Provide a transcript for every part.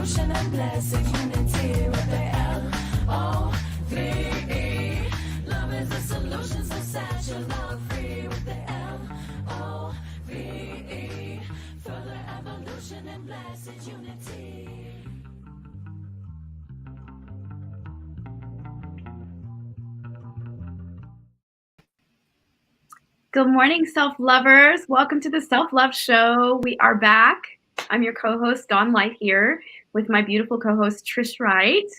evolution and blessing, unity with the L-O-V-E. Love is the solution, so set your love free with the L-O-V-E. Further evolution and blessed unity. Good morning, self-lovers. Welcome to the Self-Love Show. We are back. I'm your co-host, Dawn Light, here with my beautiful co-host, Trish Wright.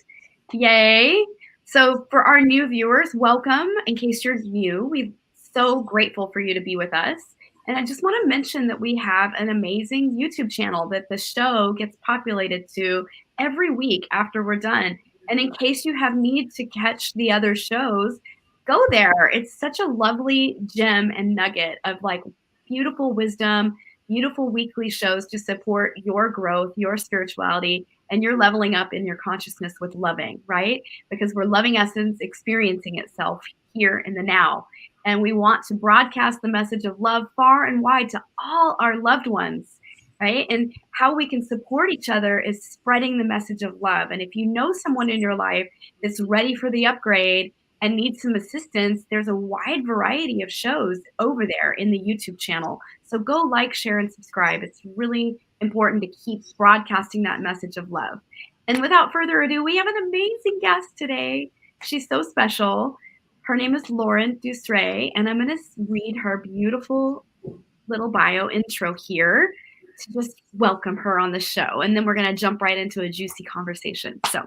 Yay. So for our new viewers, welcome. In case you're new, we're so grateful for you to be with us. And I just want to mention that we have an amazing YouTube channel that the show gets populated to every week after we're done. And in case you have need to catch the other shows, go there. It's such a lovely gem and nugget of like beautiful wisdom, beautiful weekly shows to support your growth, your spirituality, and your leveling up in your consciousness with loving, right? Because we're loving essence experiencing itself here in the now. And we want to broadcast the message of love far and wide to all our loved ones, right? And how we can support each other is spreading the message of love. And if you know someone in your life that's ready for the upgrade and need some assistance, there's a wide variety of shows over there in the YouTube channel. So go like, share, and subscribe. It's really important to keep broadcasting that message of love. And without further ado, we have an amazing guest today. She's so special. Her name is Lauren Ducrey, and I'm going to read her beautiful little bio intro here to just welcome her on the show. And then we're going to jump right into a juicy conversation. So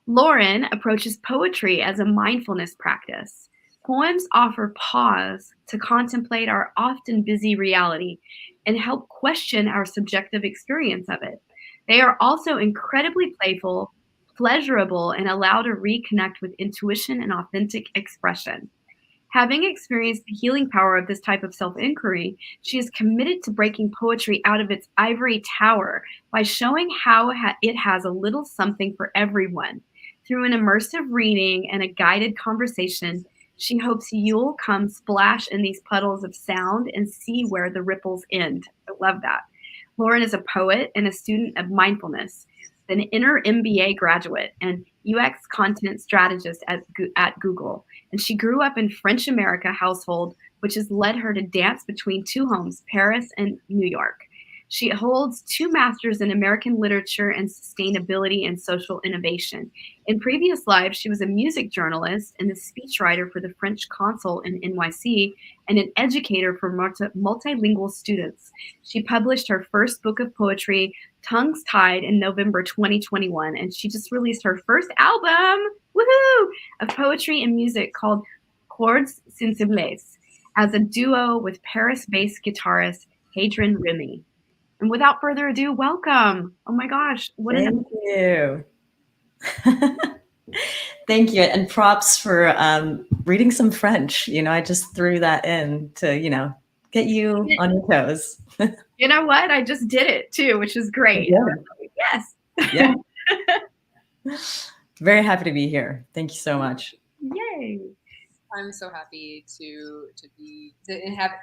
Lauren approaches poetry as a mindfulness practice. Poems offer pause to contemplate our often busy reality and help question our subjective experience of it. They are also incredibly playful, pleasurable, and allow to reconnect with intuition and authentic expression. Having experienced the healing power of this type of self-inquiry, she is committed to breaking poetry out of its ivory tower by showing how it has a little something for everyone. Through an immersive reading and a guided conversation, she hopes you'll come splash in these puddles of sound and see where the ripples end. I love that. Lauren is a poet and a student of mindfulness, an inner MBA graduate and UX content strategist at Google. And she grew up in French America household, which has led her to dance between two homes, Paris and New York. She holds 2 masters in American literature and sustainability and social innovation. In previous lives, she was a music journalist and a speechwriter for the French Consul in NYC and an educator for multilingual students. She published her first book of poetry, Tongues Tied, in November 2021, and she just released her first album, woohoo, of poetry and music called Chords Sensibles, as a duo with Paris-based guitarist Hadrien Remy. And without further ado, welcome. Oh my gosh. Thank you. Thank you. And props for reading some French. You know, I just threw that in to, get you on your toes. You know what? I just did it too, which is great. Yes. Yeah. Very happy to be here. Thank you so much. Yay. I'm so happy to have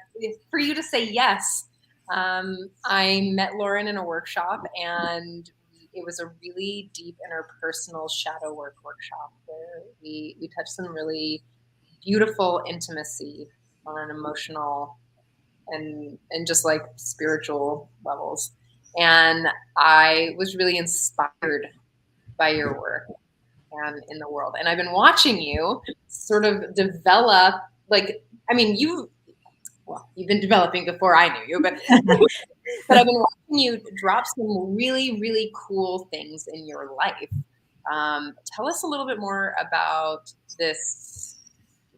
for you to say yes. I met Lauren in a workshop, and it was a really deep interpersonal shadow work workshop where we touched some really beautiful intimacy on an emotional and just like spiritual levels. And I was really inspired by your work and in the world. And I've been watching you sort of develop, you've been developing before I knew you, but I've been watching you drop some really, really cool things in your life. Tell us a little bit more about this.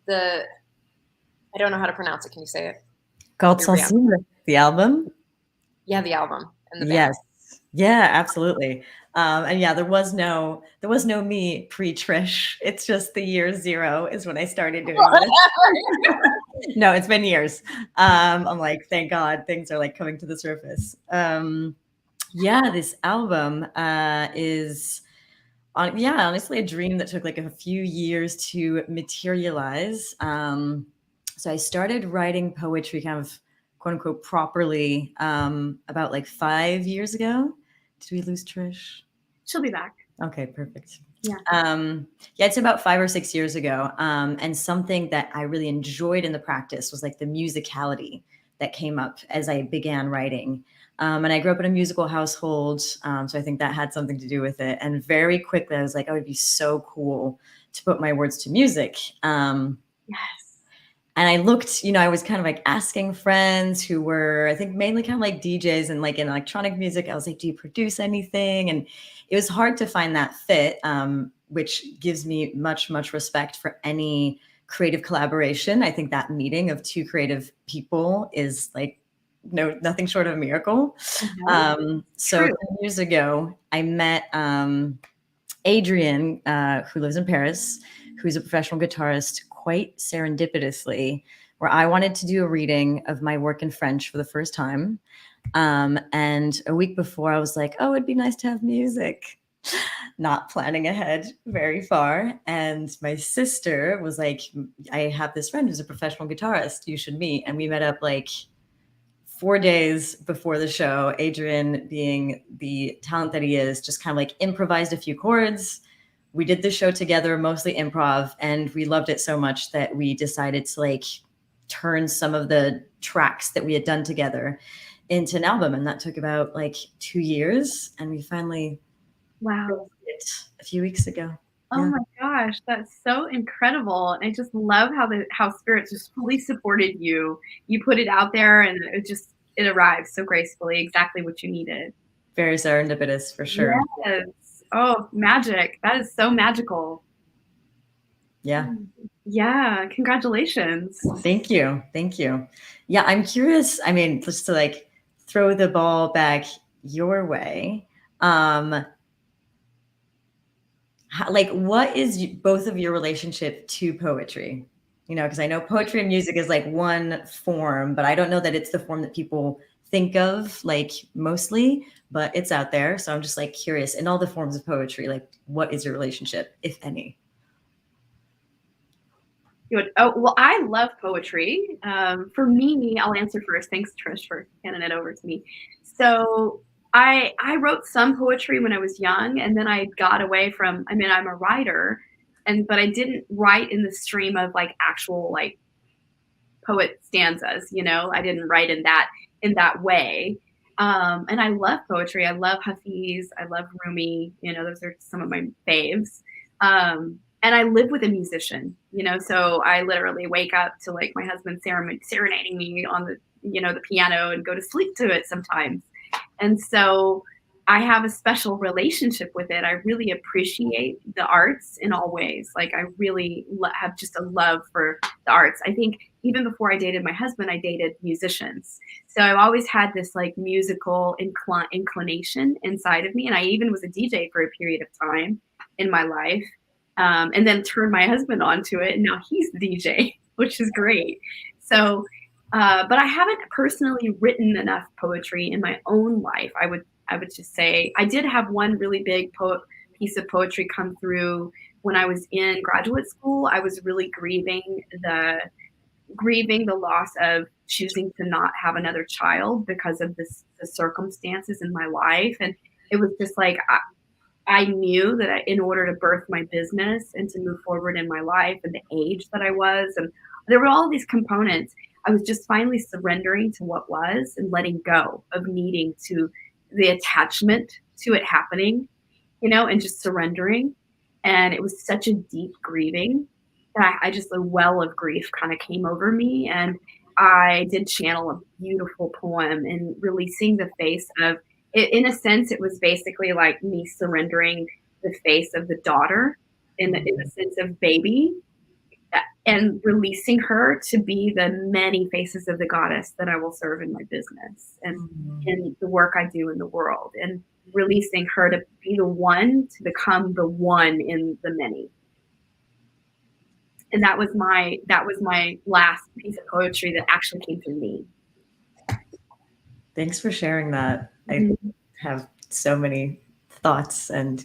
I don't know how to pronounce it. Can you say it? Called Sensible, the album. Yeah, the album and the band. Yes. Yeah, absolutely. And yeah, there was no me pre-Trish. It's just the year 0 is when I started doing this. No, it's been years. I'm like, thank God things are like coming to the surface. This album is honestly a dream that took like a few years to materialize. So I started writing poetry kind of quote unquote properly about like 5 years ago. Did we lose Trish? She'll be back. Okay, perfect. Yeah. Yeah, it's about 5 or 6 years ago. And something that I really enjoyed in the practice was like the musicality that came up as I began writing. And I grew up in a musical household. So I think that had something to do with it. And very quickly, I was like, oh, it'd be so cool to put my words to music. Yes. And I looked, I was kind of like asking friends who were, I think, mainly kind of like DJs and like in electronic music. I was like, do you produce anything? And it was hard to find that fit, which gives me much, much respect for any creative collaboration. I think that meeting of two creative people is like nothing short of a miracle. So True. 10 years ago, I met Hadrien, who lives in Paris, who's a professional guitarist, quite serendipitously, where I wanted to do a reading of my work in French for the first time. And a week before, I was like, oh, it'd be nice to have music. Not planning ahead very far. And my sister was like, I have this friend who's a professional guitarist. You should meet. And we met up like 4 days before the show. Adrian, being the talent that he is, just kind of like improvised a few chords. We did the show together, mostly improv, and we loved it so much that we decided to like turn some of the tracks that we had done together into an album. And that took about like 2 years. And we finally Wow. did it a few weeks ago. Oh Yeah. my gosh, that's so incredible. And I just love how spirits just fully supported you. You put it out there and it arrived so gracefully, exactly what you needed. Very serendipitous for sure. Yes. Oh, magic. That is so magical. Yeah. Yeah, congratulations. Thank you. Thank you. Yeah, I'm curious. I mean, just to like throw the ball back your way. Like, what is both of your relationship to poetry? Because I know poetry and music is like one form, but I don't know that it's the form that people think of like mostly, but it's out there. So I'm just like curious, in all the forms of poetry, like what is your relationship, if any? Oh, well, I love poetry. For me, I'll answer first. Thanks, Trish, for handing it over to me. So I wrote some poetry when I was young, and then I got away from. I mean, I'm a writer, but I didn't write in the stream of like actual like poet stanzas. I didn't write in that way. And I love poetry. I love Hafiz. I love Rumi. Those are some of my faves. And I live with a musician, so I literally wake up to like my husband serenading me on the piano and go to sleep to it sometimes. And so I have a special relationship with it. I really appreciate the arts in all ways. Like I really have just a love for the arts. I think even before I dated my husband, I dated musicians. So I've always had this like musical inclination inside of me. And I even was a DJ for a period of time in my life. And then turned my husband onto it, and now he's the DJ, which is great. So, but I haven't personally written enough poetry in my own life. I would just say I did have one really big piece of poetry come through when I was in graduate school. I was really grieving the loss of choosing to not have another child because of the circumstances in my life, and it was just like I knew that in order to birth my business and to move forward in my life and the age that I was, and there were all these components, I was just finally surrendering to what was and letting go of needing to the attachment to it happening, and just surrendering. And it was such a deep grieving that I just a well of grief kind of came over me. And I did channel a beautiful poem and releasing the face of it. In a sense, it was basically like me surrendering the face of the daughter in the sense of baby and releasing her to be the many faces of the goddess that I will serve in my business and in the work I do in the world, and releasing her to be the one to become the one in the many. And that was my last piece of poetry that actually came from me. Thanks for sharing that. I have so many thoughts and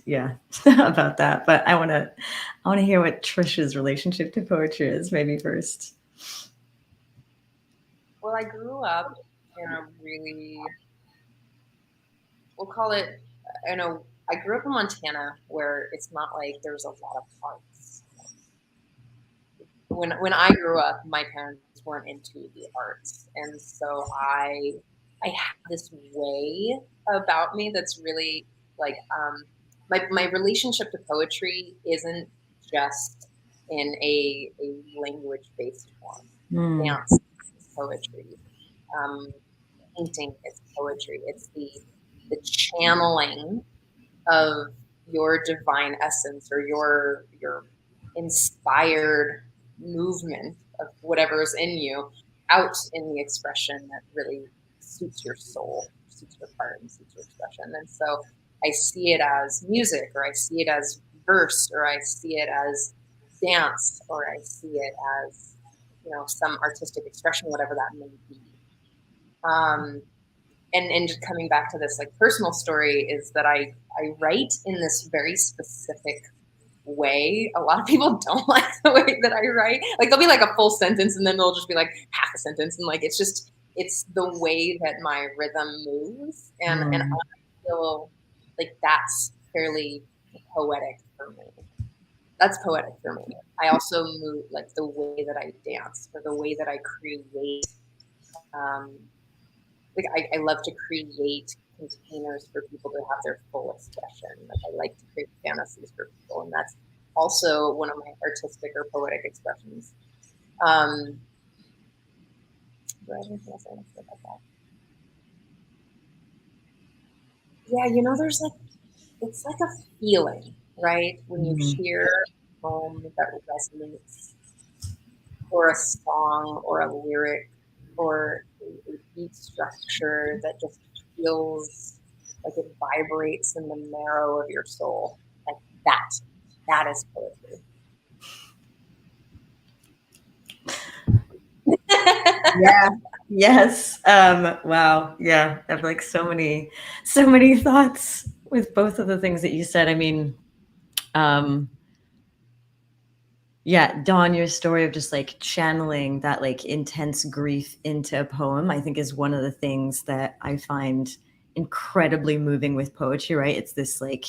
about that, but I want to hear what Trish's relationship to poetry is maybe first. Well, I grew up in a really, we'll call it in a I grew up in Montana, where it's not like there's a lot of arts. When I grew up, my parents weren't into the arts, and so I have this way about me that's really like my relationship to poetry isn't just in a language based form. Dance is poetry. Um, Painting is poetry. It's the channeling of your divine essence or your inspired movement of whatever is in you out in the expression that really suits your soul, suits your heart, and suits your expression. And so I see it as music, or I see it as verse, or I see it as dance, or I see it as, some artistic expression, whatever that may be. And just coming back to this like personal story is that I write in this very specific way. A lot of people don't like the way that I write. Like there'll be like a full sentence and then there'll just be like half a sentence, and like it's the way that my rhythm moves, and I feel like that's fairly poetic for me. That's poetic for me. I also move like the way that I dance, or the way that I create. Like I love to create containers for people to have their full expression. Like I like to create fantasies for people, and that's also one of my artistic or poetic expressions. Do I have anything else I want to say about that? Yeah, there's like, it's like a feeling, right? When you hear a poem that resonates, or a song, or a lyric, or a beat structure that just feels like it vibrates in the marrow of your soul. Like that is poetry. Yeah. Yes. Wow. Yeah. I have like so many thoughts with both of the things that you said. I mean, yeah, Dawn, your story of just like channeling that like intense grief into a poem, I think is one of the things that I find incredibly moving with poetry, right? It's this like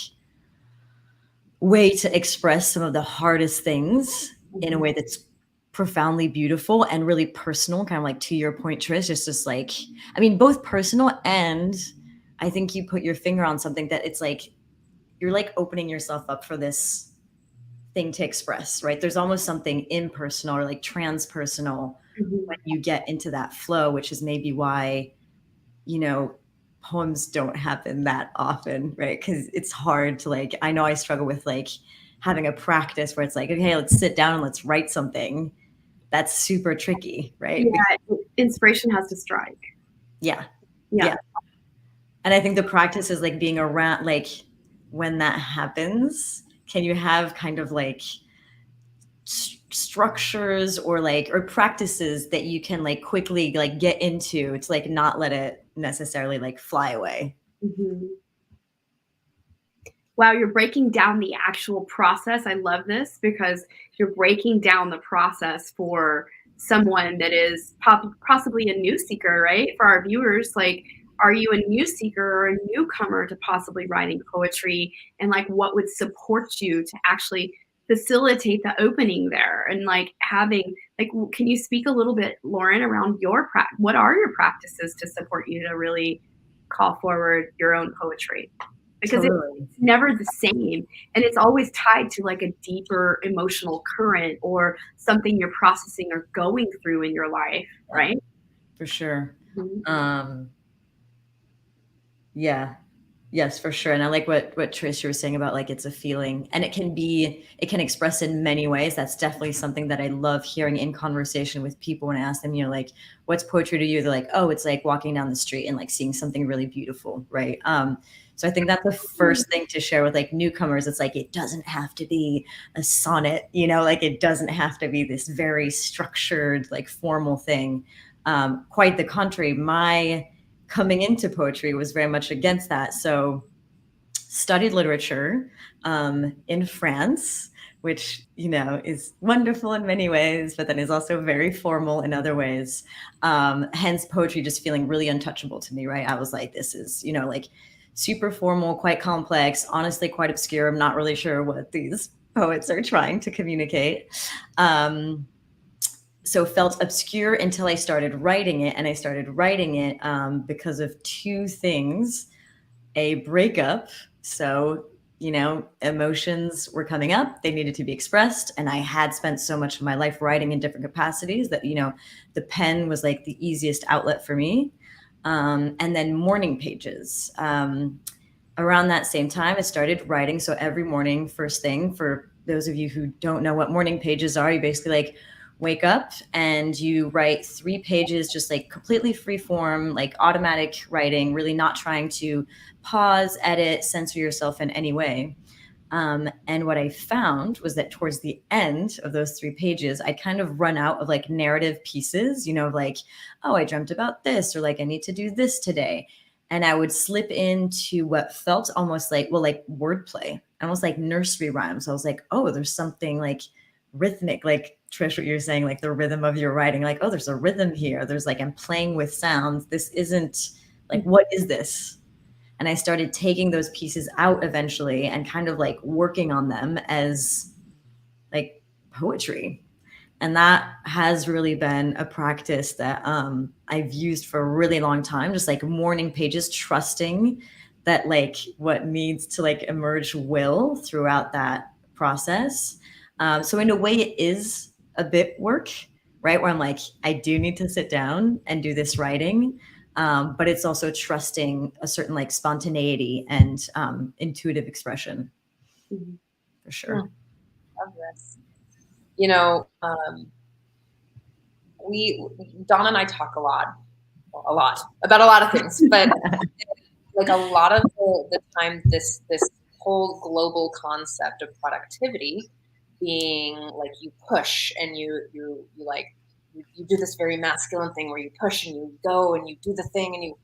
way to express some of the hardest things in a way that's profoundly beautiful and really personal, kind of like to your point, Trish, just like, I mean, both personal, and I think you put your finger on something that it's like, you're like opening yourself up for this thing to express, right? There's almost something impersonal or like transpersonal when you get into that flow, which is maybe why, poems don't happen that often, right? Because it's hard to like, I know I struggle with like having a practice where it's like, okay, let's sit down and let's write something. That's super tricky, right? Yeah, inspiration has to strike. Yeah. And I think the practice is like being around, like when that happens, can you have kind of like structures or practices that you can like quickly like get into to like not let it necessarily like fly away? Wow, you're breaking down the actual process. I love this because you're breaking down the process for someone that is possibly a new seeker, right? For our viewers, like, are you a new seeker or a newcomer to possibly writing poetry? And like, what would support you to actually facilitate the opening there? And like having, like, can you speak a little bit, Lauren, around what are your practices to support you to really call forward your own poetry? Because it's never the same, and it's always tied to like a deeper emotional current or something you're processing or going through in your life, right? For sure. Yeah. Yes, for sure. And I like what Trish, you were saying about like, it's a feeling, and it can express in many ways. That's definitely something that I love hearing in conversation with people when I ask them, like, what's poetry to you? They're like, oh, it's like walking down the street and like seeing something really beautiful. Right. So I think that's the first thing to share with like newcomers. It's like, it doesn't have to be a sonnet, like it doesn't have to be this very structured, like formal thing. Quite the contrary. My coming into poetry was very much against that. So studied literature in France, which, is wonderful in many ways, but then is also very formal in other ways. Hence poetry just feeling really untouchable to me, right? I was like, this is, like super formal, quite complex, honestly quite obscure. I'm not really sure what these poets are trying to communicate. So felt obscure until I started writing it. And I started writing it because of two things: a breakup. So, emotions were coming up, they needed to be expressed. And I had spent so much of my life writing in different capacities that, the pen was like the easiest outlet for me. And then morning pages. Around that same time, I started writing. So every morning, first thing, for those of you who don't know what morning pages are, you basically like wake up and you write 3 pages, just like completely free form, like automatic writing, really not trying to pause, edit, censor yourself in any way. And what I found was that towards the end of those 3 pages, I'd kind of run out of like narrative pieces, like, oh, I dreamt about this, or like, I need to do this today. And I would slip into what felt almost like, like wordplay, almost like nursery rhymes. I was like, oh, there's something like rhythmic, like Trish, what you're saying, like the rhythm of your writing, like, oh, there's a rhythm here. There's like, I'm playing with sounds. This isn't like, what is this? And I started taking those pieces out eventually and kind of like working on them as like poetry. And that has really been a practice that I've used for a really long time, just like morning pages, trusting that like what needs to like emerge will throughout that process. So in a way it is a bit work, right? Where I'm like, I do need to sit down and do this writing. But it's also trusting a certain like spontaneity and intuitive expression, for sure. Love this. Dawn and I talk a lot about a lot of things, but like a lot of the time, this whole global concept of productivity being like you push and you do this very masculine thing where you push and you go and you do the thing and you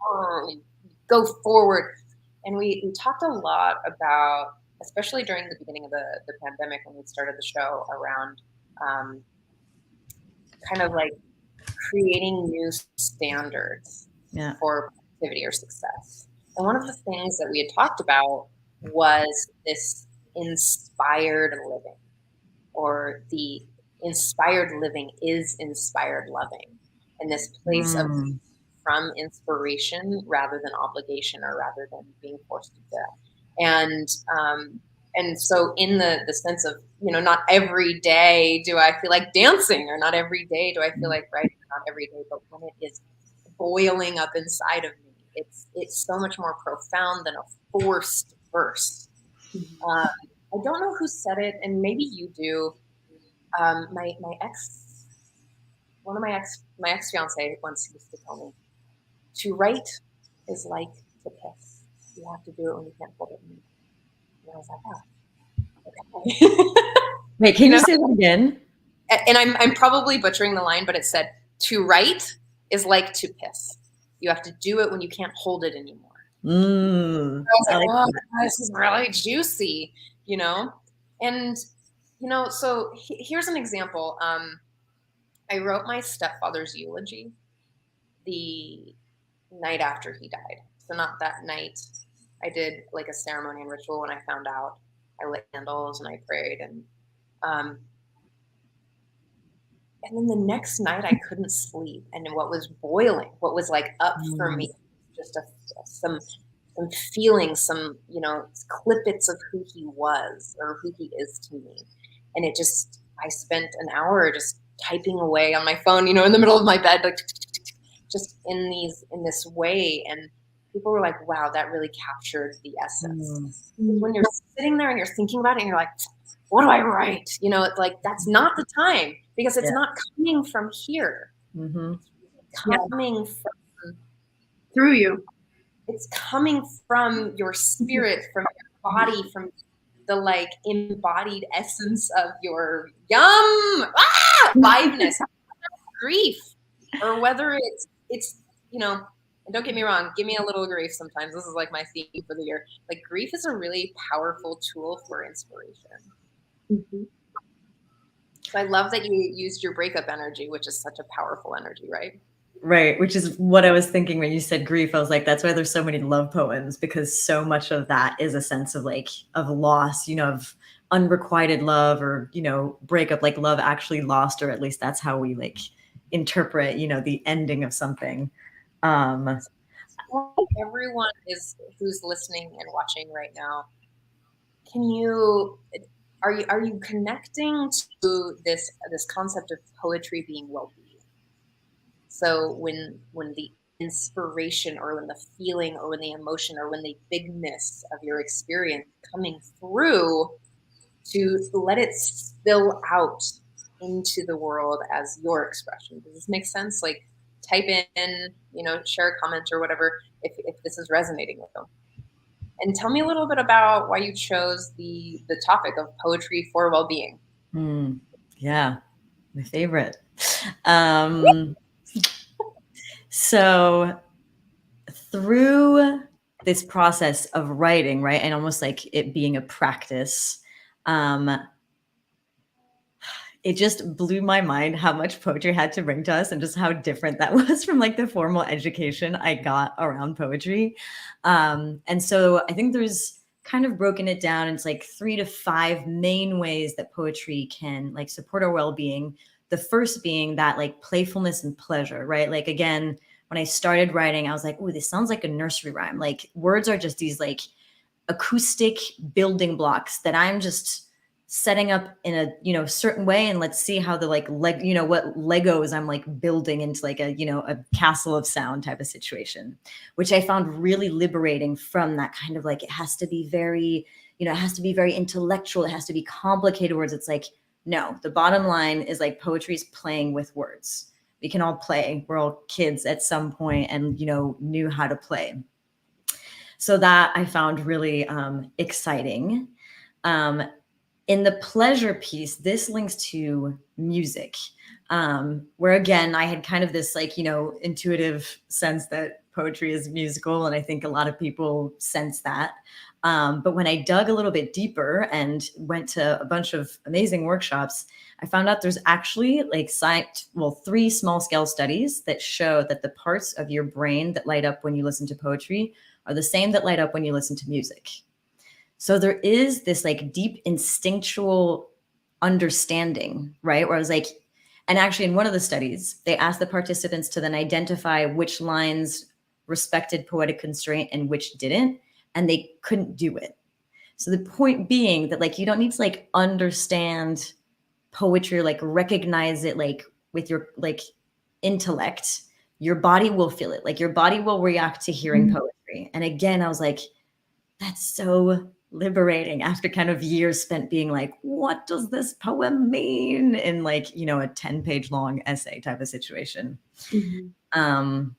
go forward. And we talked a lot about, especially during the beginning of the pandemic when we started the show, around kind of like creating new standards for productivity or success. And one of the things that we had talked about was this inspired living, or the inspired living is inspired loving, and this place of from inspiration rather than obligation, or rather than being forced to do that. And so in the sense of, not every day do I feel like dancing, or not every day do I feel like writing, not every day, but when it is boiling up inside of me, it's so much more profound than a forced verse. I don't know who said it, and maybe you do. My ex fiance once used to tell me, to write is like to piss. You have to do it when you can't hold it in. And I was like, oh, okay. Wait, can you say that again? And I'm probably butchering the line, but it said, to write is like to piss. You have to do it when you can't hold it anymore. I was like, oh, this is really juicy, And, so here's an example. I wrote my stepfather's eulogy the night after he died. So not that night. I did like a ceremony and ritual when I found out. I lit candles and I prayed, and then the next night I couldn't sleep. And what was boiling, what was like up for me, just some feelings, some, clippets of who he was or who he is to me. And I spent an hour just typing away on my phone, in the middle of my bed, like just in this way. And people were like, wow, that really captured the essence. When you're sitting there and you're thinking about it and you're like, what do I write? It's like, that's not the time, because it's not coming from here. It's coming from through you. It's coming from your spirit, from your body, from the like embodied essence of your aliveness, grief, or whether it's and don't get me wrong, give me a little grief sometimes. This is like my theme for the year. Like, grief is a really powerful tool for inspiration. So I love that you used your breakup energy, which is such a powerful energy, right? Right, which is what I was thinking when you said grief. I was like, that's why there's so many love poems, because so much of that is a sense of like of loss, of unrequited love, or breakup, like love actually lost, or at least that's how we like interpret the ending of something. Well, everyone who's listening and watching right now, are you connecting to this concept of poetry being well-being? So when the inspiration, or when the feeling, or when the emotion, or when the bigness of your experience coming through, to let it spill out into the world as your expression. Does this make sense? Like, type in, share a comment or whatever if this is resonating with them. And tell me a little bit about why you chose the topic of poetry for well-being. Yeah, my favorite. So through this process of writing, right, and almost like it being a practice, it just blew my mind how much poetry had to bring to us, and just how different that was from like the formal education I got around poetry. And so I think there's kind of broken it down into like 3 to 5 main ways that poetry can like support our well-being. The first being that like playfulness and pleasure, right? Like, again, when I started writing, I was like, oh, this sounds like a nursery rhyme. Like, words are just these like acoustic building blocks that I'm just setting up in a certain way, and let's see how the like what Legos I'm like building into like a a castle of sound type of situation, which I found really liberating from that kind of like, it has to be very it has to be very intellectual, it has to be complicated words. It's like, no, the bottom line is like, poetry is playing with words. We can all play. We're all kids at some point, and knew how to play. So that I found really exciting. In the pleasure piece, this links to music, where again, I had kind of this like, intuitive sense that poetry is musical. And I think a lot of people sense that. But when I dug a little bit deeper and went to a bunch of amazing workshops, I found out there's actually like 3 small scale studies that show that the parts of your brain that light up when you listen to poetry are the same that light up when you listen to music. So there is this like deep instinctual understanding, right? Where I was like, and actually in one of the studies, they asked the participants to then identify which lines respected poetic constraint and which didn't, and they couldn't do it. So the point being that like, you don't need to like understand poetry, like recognize it like with your like intellect. Your body will feel it. Like, your body will react to hearing poetry. And again, I was like, that's so liberating after kind of years spent being like, what does this poem mean, in like a 10-page long essay type of situation. And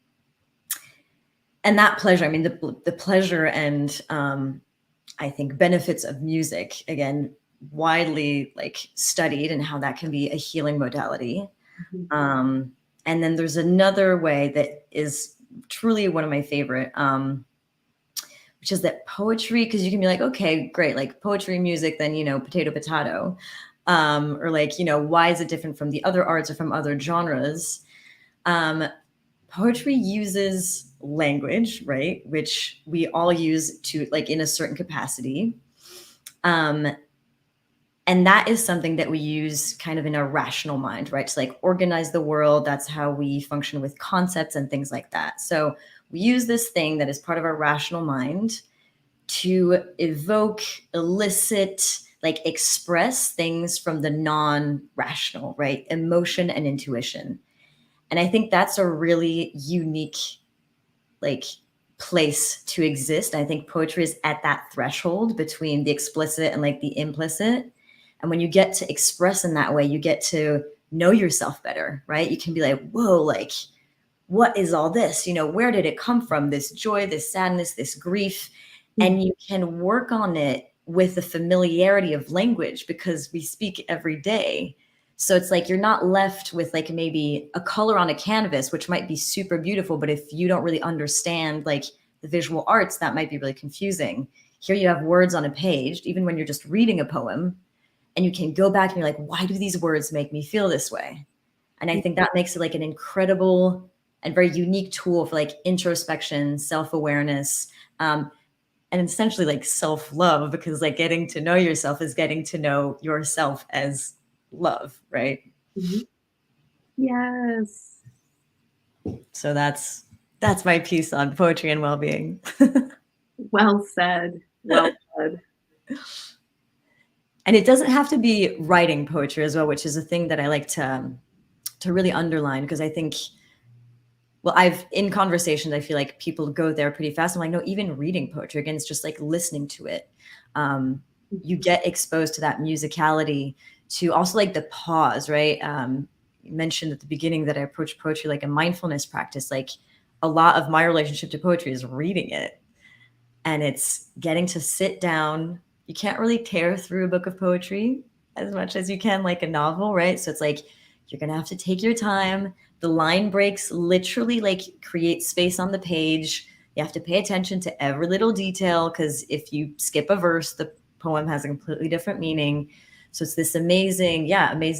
that pleasure, I mean, the pleasure and I think benefits of music, again, widely like studied, and how that can be a healing modality. And then there's another way that is truly one of my favorite, which is that poetry, because you can be like, okay, great, like poetry, music, then, potato, or like, why is it different from the other arts or from other genres? Poetry uses language, right? Which we all use to like in a certain capacity. And that is something that we use kind of in our rational mind, right? To like organize the world. That's how we function with concepts and things like that. So we use this thing that is part of our rational mind to evoke, elicit, like express things from the non-rational, right? Emotion and intuition. And I think that's a really unique, like, place to exist. I think poetry is at that threshold between the explicit and like the implicit. And when you get to express in that way, you get to know yourself better, right? You can be like, whoa, like, what is all this? Where did it come from? This joy, this sadness, this grief. And you can work on it with the familiarity of language, because we speak every day. So it's like, you're not left with like maybe a color on a canvas, which might be super beautiful, but if you don't really understand like the visual arts, that might be really confusing. Here you have words on a page, even when you're just reading a poem, and you can go back and you're like, why do these words make me feel this way? And I think that makes it like an incredible and very unique tool for like introspection, self-awareness, and essentially like self-love, because like getting to know yourself is getting to know yourself as love, right? Yes. So that's my piece on poetry and well-being. Well said. Well said. And it doesn't have to be writing poetry as well, which is a thing that I like to really underline, because I think, well, in conversations, I feel like people go there pretty fast. I'm like, no, even reading poetry, again, it's just like listening to it. You get exposed to that musicality, to also like the pause, right? You mentioned at the beginning that I approach poetry like a mindfulness practice. Like a lot of my relationship to poetry is reading it. And it's getting to sit down. You can't really tear through a book of poetry as much as you can like a novel, right? So it's like, you're going to have to take your time. The line breaks literally like create space on the page. You have to pay attention to every little detail, because if you skip a verse, the poem has a completely different meaning. So it's this amazing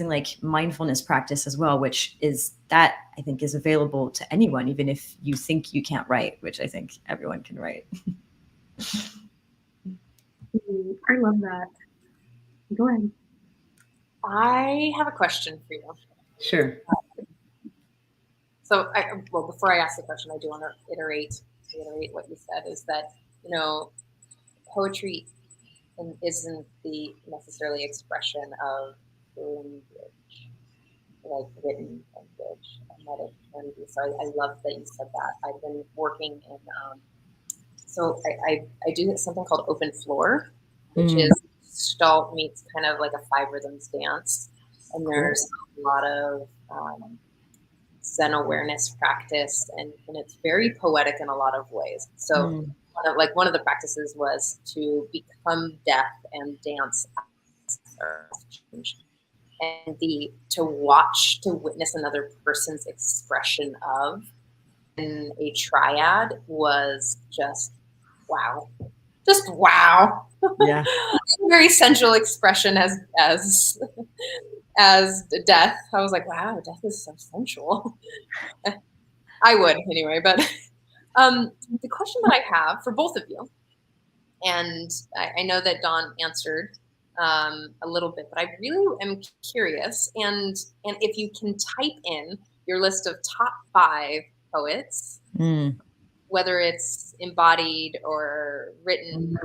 like mindfulness practice as well, which is that I think is available to anyone, even if you think you can't write, which I think everyone can write. I love that. Go ahead. I have a question for you. Sure. So, before I ask the question, I do want to reiterate what you said, is that, poetry isn't the necessarily expression of language, like written language. So I love that you said that. I've been working in, so I do something called open floor, which is Gestalt meets kind of like a 5 rhythms dance. And there's a lot of Zen awareness practice, and it's very poetic in a lot of ways. So one of the practices was to become deaf and dance change, and to witness another person's expression of in a triad was just wow. Yeah. Very sensual expression as death. I was like, wow, death is so sensual. I would anyway, but the question that I have for both of you, and I know that Dawn answered a little bit, but I really am curious, and if you can type in your list of top 5 poets, whether it's embodied or written,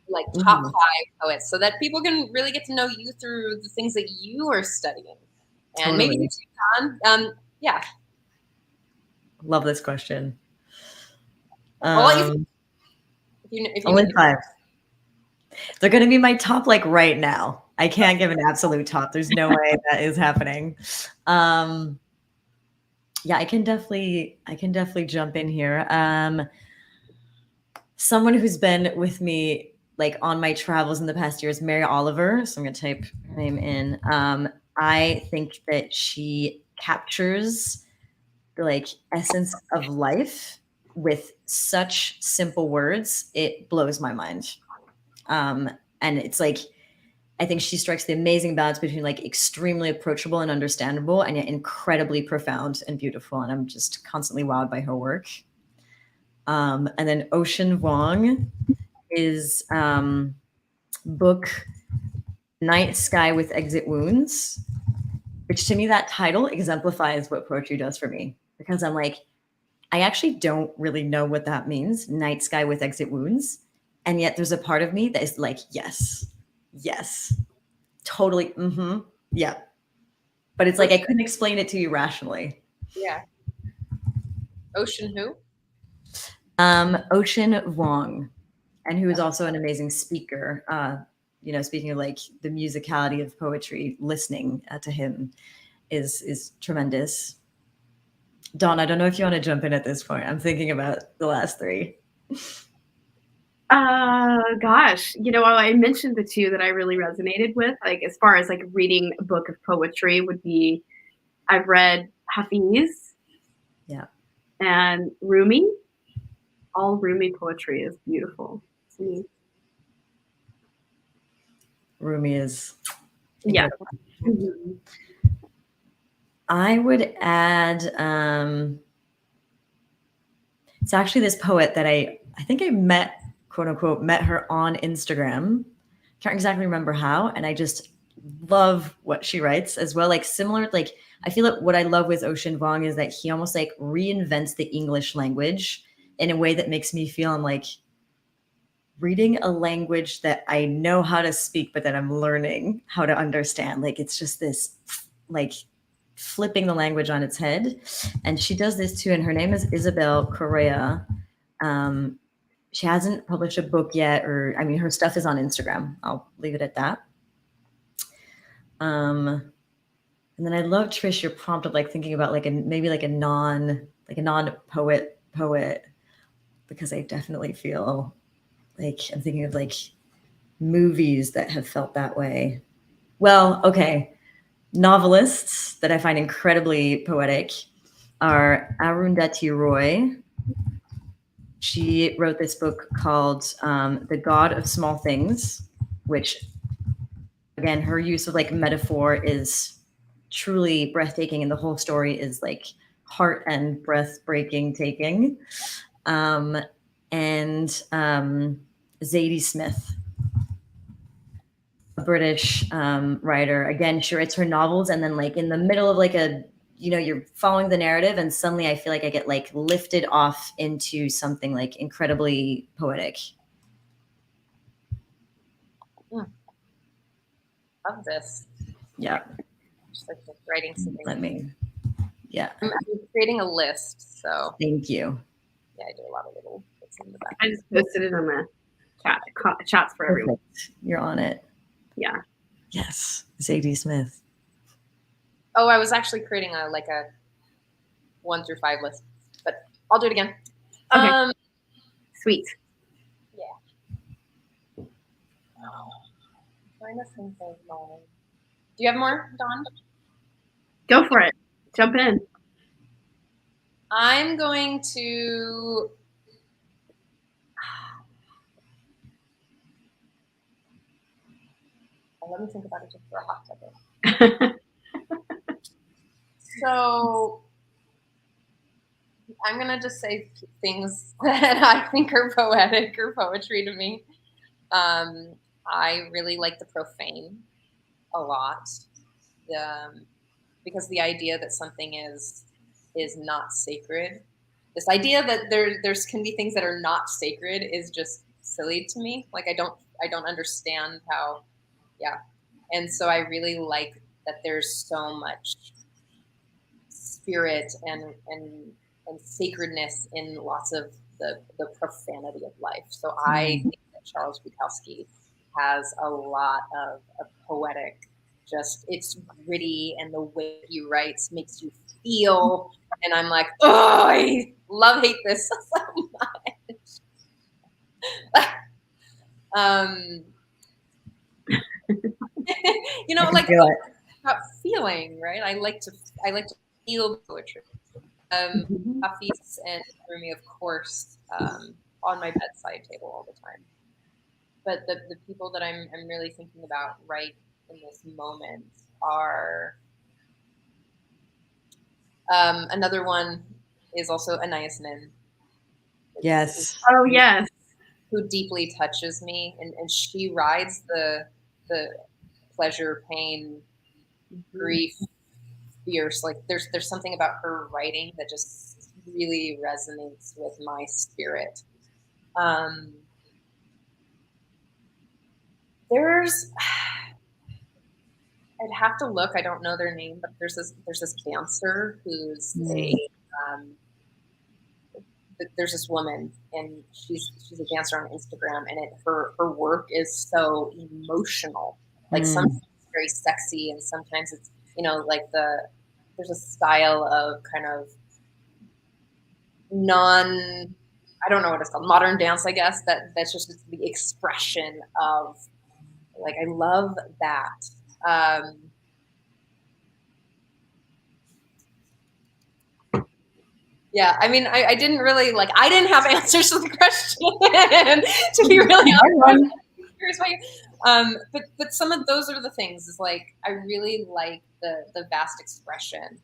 like top 5 poets, so that people can really get to know you through the things that you are studying. And maybe you too, Dawn. Yeah. Love this question. I'll let you, if you Only need 5. They're going to be my top like right now. I can't give an absolute top. There's no way that is happening. Yeah, I can definitely jump in here. Someone who's been with me like on my travels in the past year is Mary Oliver. So I'm going to type her name in. I think that she captures the like essence of life with such simple words. It blows my mind. And it's like, I think she strikes the amazing balance between like extremely approachable and understandable, and yet incredibly profound and beautiful. And I'm just constantly wowed by her work. And then Ocean Wong is book Night Sky with Exit Wounds, which to me, that title exemplifies what poetry does for me, because I'm like, I actually don't really know what that means, night sky with exit wounds. And yet there's a part of me that is like, yes, totally. Yeah. But it's like, I couldn't explain it to you rationally. Yeah. Ocean who? Ocean Wong, and who is also an amazing speaker. Speaking of like the musicality of poetry, listening to him is tremendous. Dawn, I don't know if you want to jump in at this point. I'm thinking about the last 3. Gosh, I mentioned the 2 that I really resonated with, like as far as like reading a book of poetry would be, I've read Hafiz, and Rumi. All Rumi poetry is beautiful to me. Rumi is incredible. I would add, it's actually this poet that I think I met, quote unquote, met her on Instagram. Can't exactly remember how. And I just love what she writes as well. Like similar, like I feel like what I love with Ocean Vuong is that he almost like reinvents the English language in a way that makes me feel I'm like reading a language that I know how to speak, but that I'm learning how to understand. Like it's just this like flipping the language on its head. And she does this too. And her name is Isabel Correa. She hasn't published a book yet, or I mean, her stuff is on Instagram. I'll leave it at that. And then I love Trish, your prompt of like thinking about like maybe like a non poet, because I definitely feel like I'm thinking of like movies that have felt that way. Well, okay. Novelists that I find incredibly poetic are Arundhati Roy. She wrote this book called The God of Small Things, which, again, her use of like metaphor is truly breathtaking, and the whole story is like heart and breath-breaking taking. And Zadie Smith, a British writer. Again, she writes her novels, and then like in the middle of like a, you know, you're following the narrative, and suddenly I feel like I get like lifted off into something like incredibly poetic. Love this. Yeah. Just like writing something. Yeah. I'm creating a list, so. Thank you. Yeah, I do a lot of little bits in the back. I just posted it on the chats for everyone. You're on it. Yeah. Yes. Zadie Smith. Oh, I was actually creating a 1 through 5 list, but I'll do it again. Okay. Sweet. Yeah. Trying to think of mine. Do you have more, Dawn? Go for it. Jump in. I'm going to. Let me think about it just for a hot second. So I'm going to just say things that I think are poetic or poetry to me. I really like the profane a lot, because the idea that something is not sacred, this idea that there's can be things that are not sacred is just silly to me. Like I don't understand how, yeah. And so I really like that there's so much spirit and sacredness in lots of the profanity of life. So I think that Charles Bukowski has a lot of poetic, just it's gritty, and the way he writes makes you feel. And I'm like, oh, I hate this so much. You know, like about feeling, right? I like to feel poetry. Hafiz and Rumi, of course, on my bedside table all the time. But the people that I'm really thinking about right in this moment are another one is also Anais Nin. Yes. Oh yes. Who deeply touches me, and she rides the pleasure, pain, grief, fierce. Like there's something about her writing that just really resonates with my spirit. I'd have to look. I don't know their name, but there's this dancer who's there's this woman, and she's a dancer on Instagram, and her work is so emotional. Like sometimes it's very sexy, and sometimes it's, you know, like there's a style of kind of I don't know what it's called, modern dance, I guess, that's just the expression of, like, I love that. Yeah, I mean, I didn't really I didn't have answers to the question, to be really honest. But some of those are the things, is like I really like the vast expression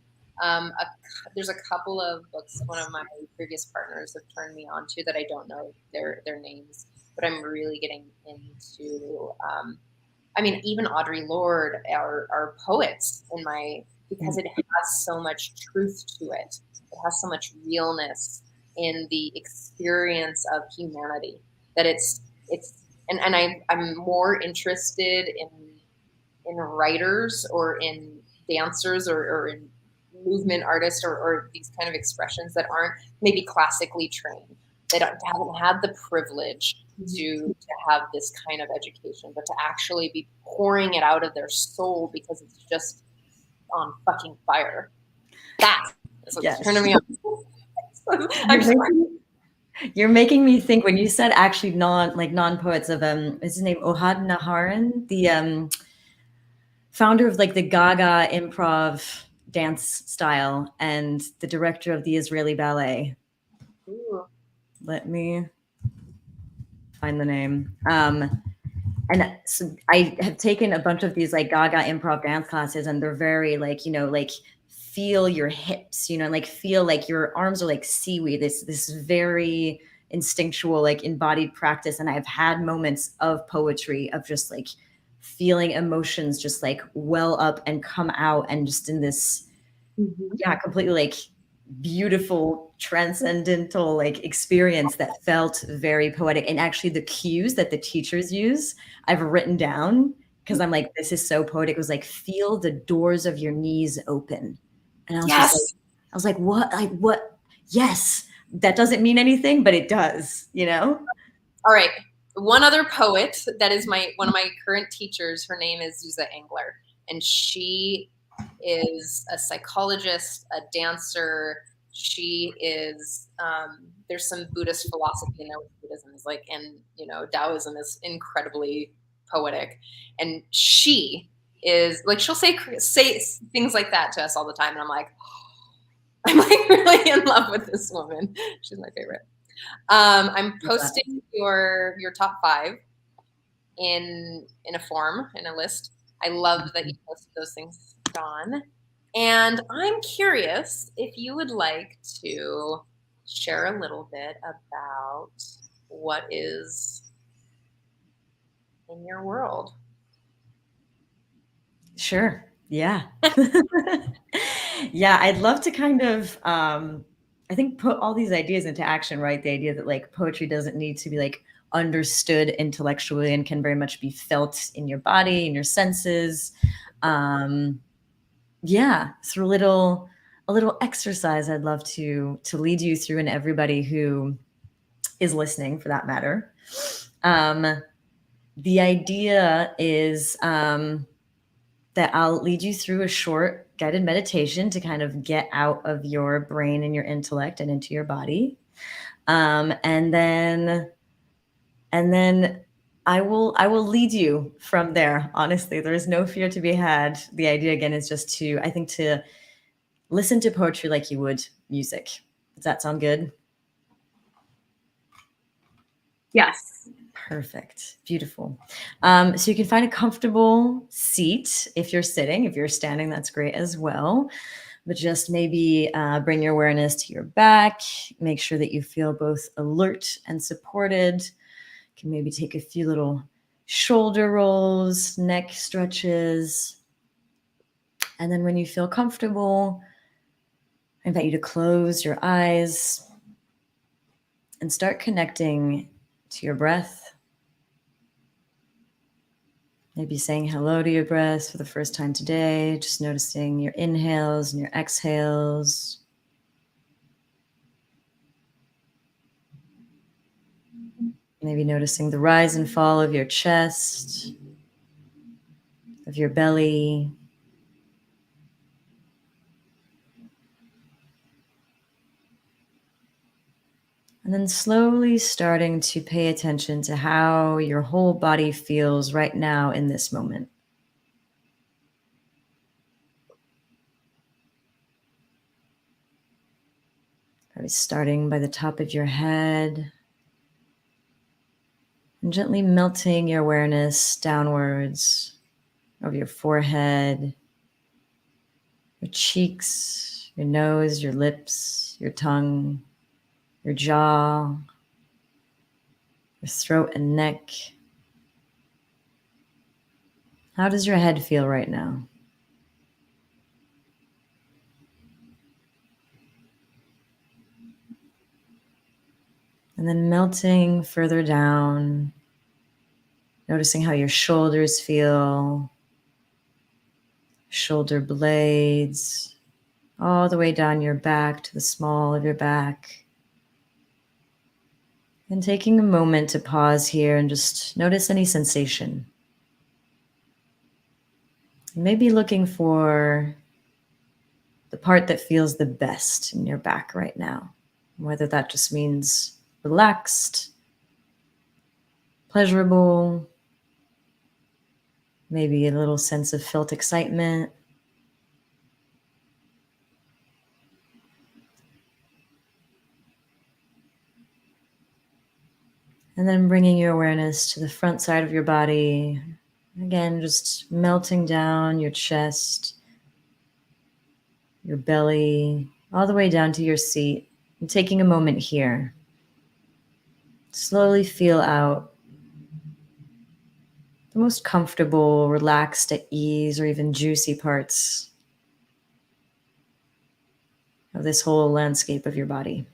There's a couple of books one of my previous partners have turned me on to that I don't know their names, but I'm really getting into. I mean, even Audre Lorde are poets in my, because it has so much truth to it. It has so much realness in the experience of humanity that I'm more interested in writers or in dancers or in movement artists or these kind of expressions that aren't maybe classically trained. They haven't had the privilege to have this kind of education, but to actually be pouring it out of their soul because it's just on fucking fire. That's what's turning me on. I'm sorry. You're making me think when you said actually non-poets of is his name Ohad Naharan, the founder of like the Gaga improv dance style and the director of the Israeli ballet. Ooh. Let me find the name. And so I have taken a bunch of these like Gaga improv dance classes, and they're very like, you know, like feel your hips, you know, like feel like your arms are like seaweed. This very instinctual, like embodied practice. And I've had moments of poetry of just like feeling emotions just like well up and come out, and just in this, yeah, completely like beautiful transcendental like experience that felt very poetic. And actually the cues that the teachers use I've written down because I'm like, this is so poetic. It was like, feel the doors of your knees open. And I was just like, I was like, what? Like what? Yes, that doesn't mean anything, but it does, you know? All right. One other poet that is one of my current teachers, her name is Zuza Engler, and she is a psychologist, a dancer. She is there's some Buddhist philosophy in there with Buddhism is like, and you know, Taoism is incredibly poetic, and she is like, she'll say things like that to us all the time, and I'm like really in love with this woman. She's my favorite. I'm posting your top 5 in a form, in a list. I love that you posted those things, Dawn. And I'm curious if you would like to share a little bit about what is in your world. Sure. Yeah. Yeah, I'd love to kind of I think put all these ideas into action, right? The idea that like poetry doesn't need to be like understood intellectually and can very much be felt in your body, in your senses. Yeah, through a little exercise I'd love to lead you through, and everybody who is listening for that matter. The idea is that I'll lead you through a short guided meditation to kind of get out of your brain and your intellect and into your body. And then I will lead you from there. Honestly, there is no fear to be had. The idea again is just to listen to poetry like you would music. Does that sound good? Yes. Perfect. Beautiful. So you can find a comfortable seat if you're sitting. If you're standing, that's great as well. But just maybe bring your awareness to your back. Make sure that you feel both alert and supported. You can maybe take a few little shoulder rolls, neck stretches. And then when you feel comfortable, I invite you to close your eyes and start connecting to your breath. Maybe saying hello to your breath for the first time today, just noticing your inhales and your exhales. Maybe noticing the rise and fall of your chest, of your belly. And then slowly starting to pay attention to how your whole body feels right now in this moment. Probably starting by the top of your head and gently melting your awareness downwards over your forehead, your cheeks, your nose, your lips, your tongue, your jaw, your throat and neck. How does your head feel right now? And then melting further down, noticing how your shoulders feel, shoulder blades, all the way down your back to the small of your back. And taking a moment to pause here and just notice any sensation. Maybe looking for the part that feels the best in your back right now, whether that just means relaxed, pleasurable, maybe a little sense of felt excitement. And then bringing your awareness to the front side of your body. Again, just melting down your chest, your belly, all the way down to your seat. And taking a moment here. Slowly feel out the most comfortable, relaxed, at ease, or even juicy parts of this whole landscape of your body.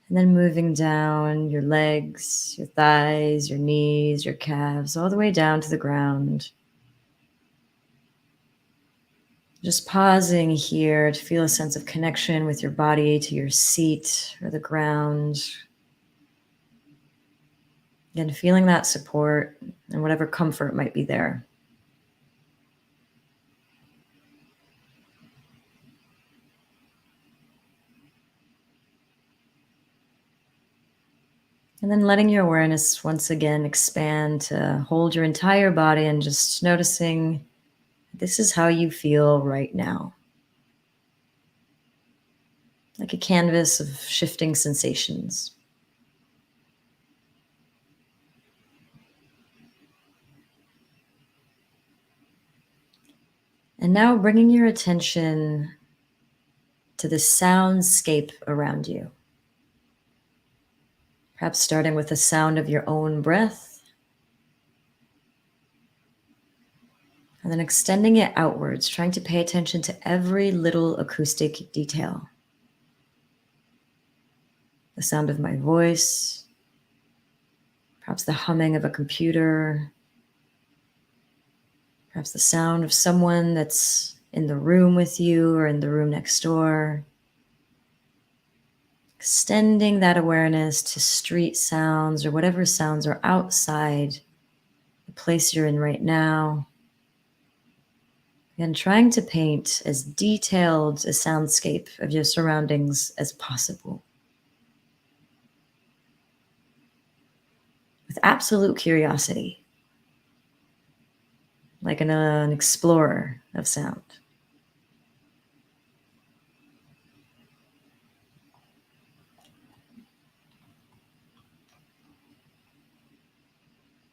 And then moving down your legs, your thighs, your knees, your calves, all the way down to the ground. Just pausing here to feel a sense of connection with your body to your seat or the ground. Again, feeling that support and whatever comfort might be there. And then letting your awareness once again expand to hold your entire body and just noticing this is how you feel right now. Like a canvas of shifting sensations. And now bringing your attention to the soundscape around you. Perhaps starting with the sound of your own breath, and then extending it outwards, trying to pay attention to every little acoustic detail. The sound of my voice, perhaps the humming of a computer, perhaps the sound of someone that's in the room with you or in the room next door. Extending that awareness to street sounds or whatever sounds are outside the place you're in right now. And trying to paint as detailed a soundscape of your surroundings as possible. With absolute curiosity. Like an explorer of sound.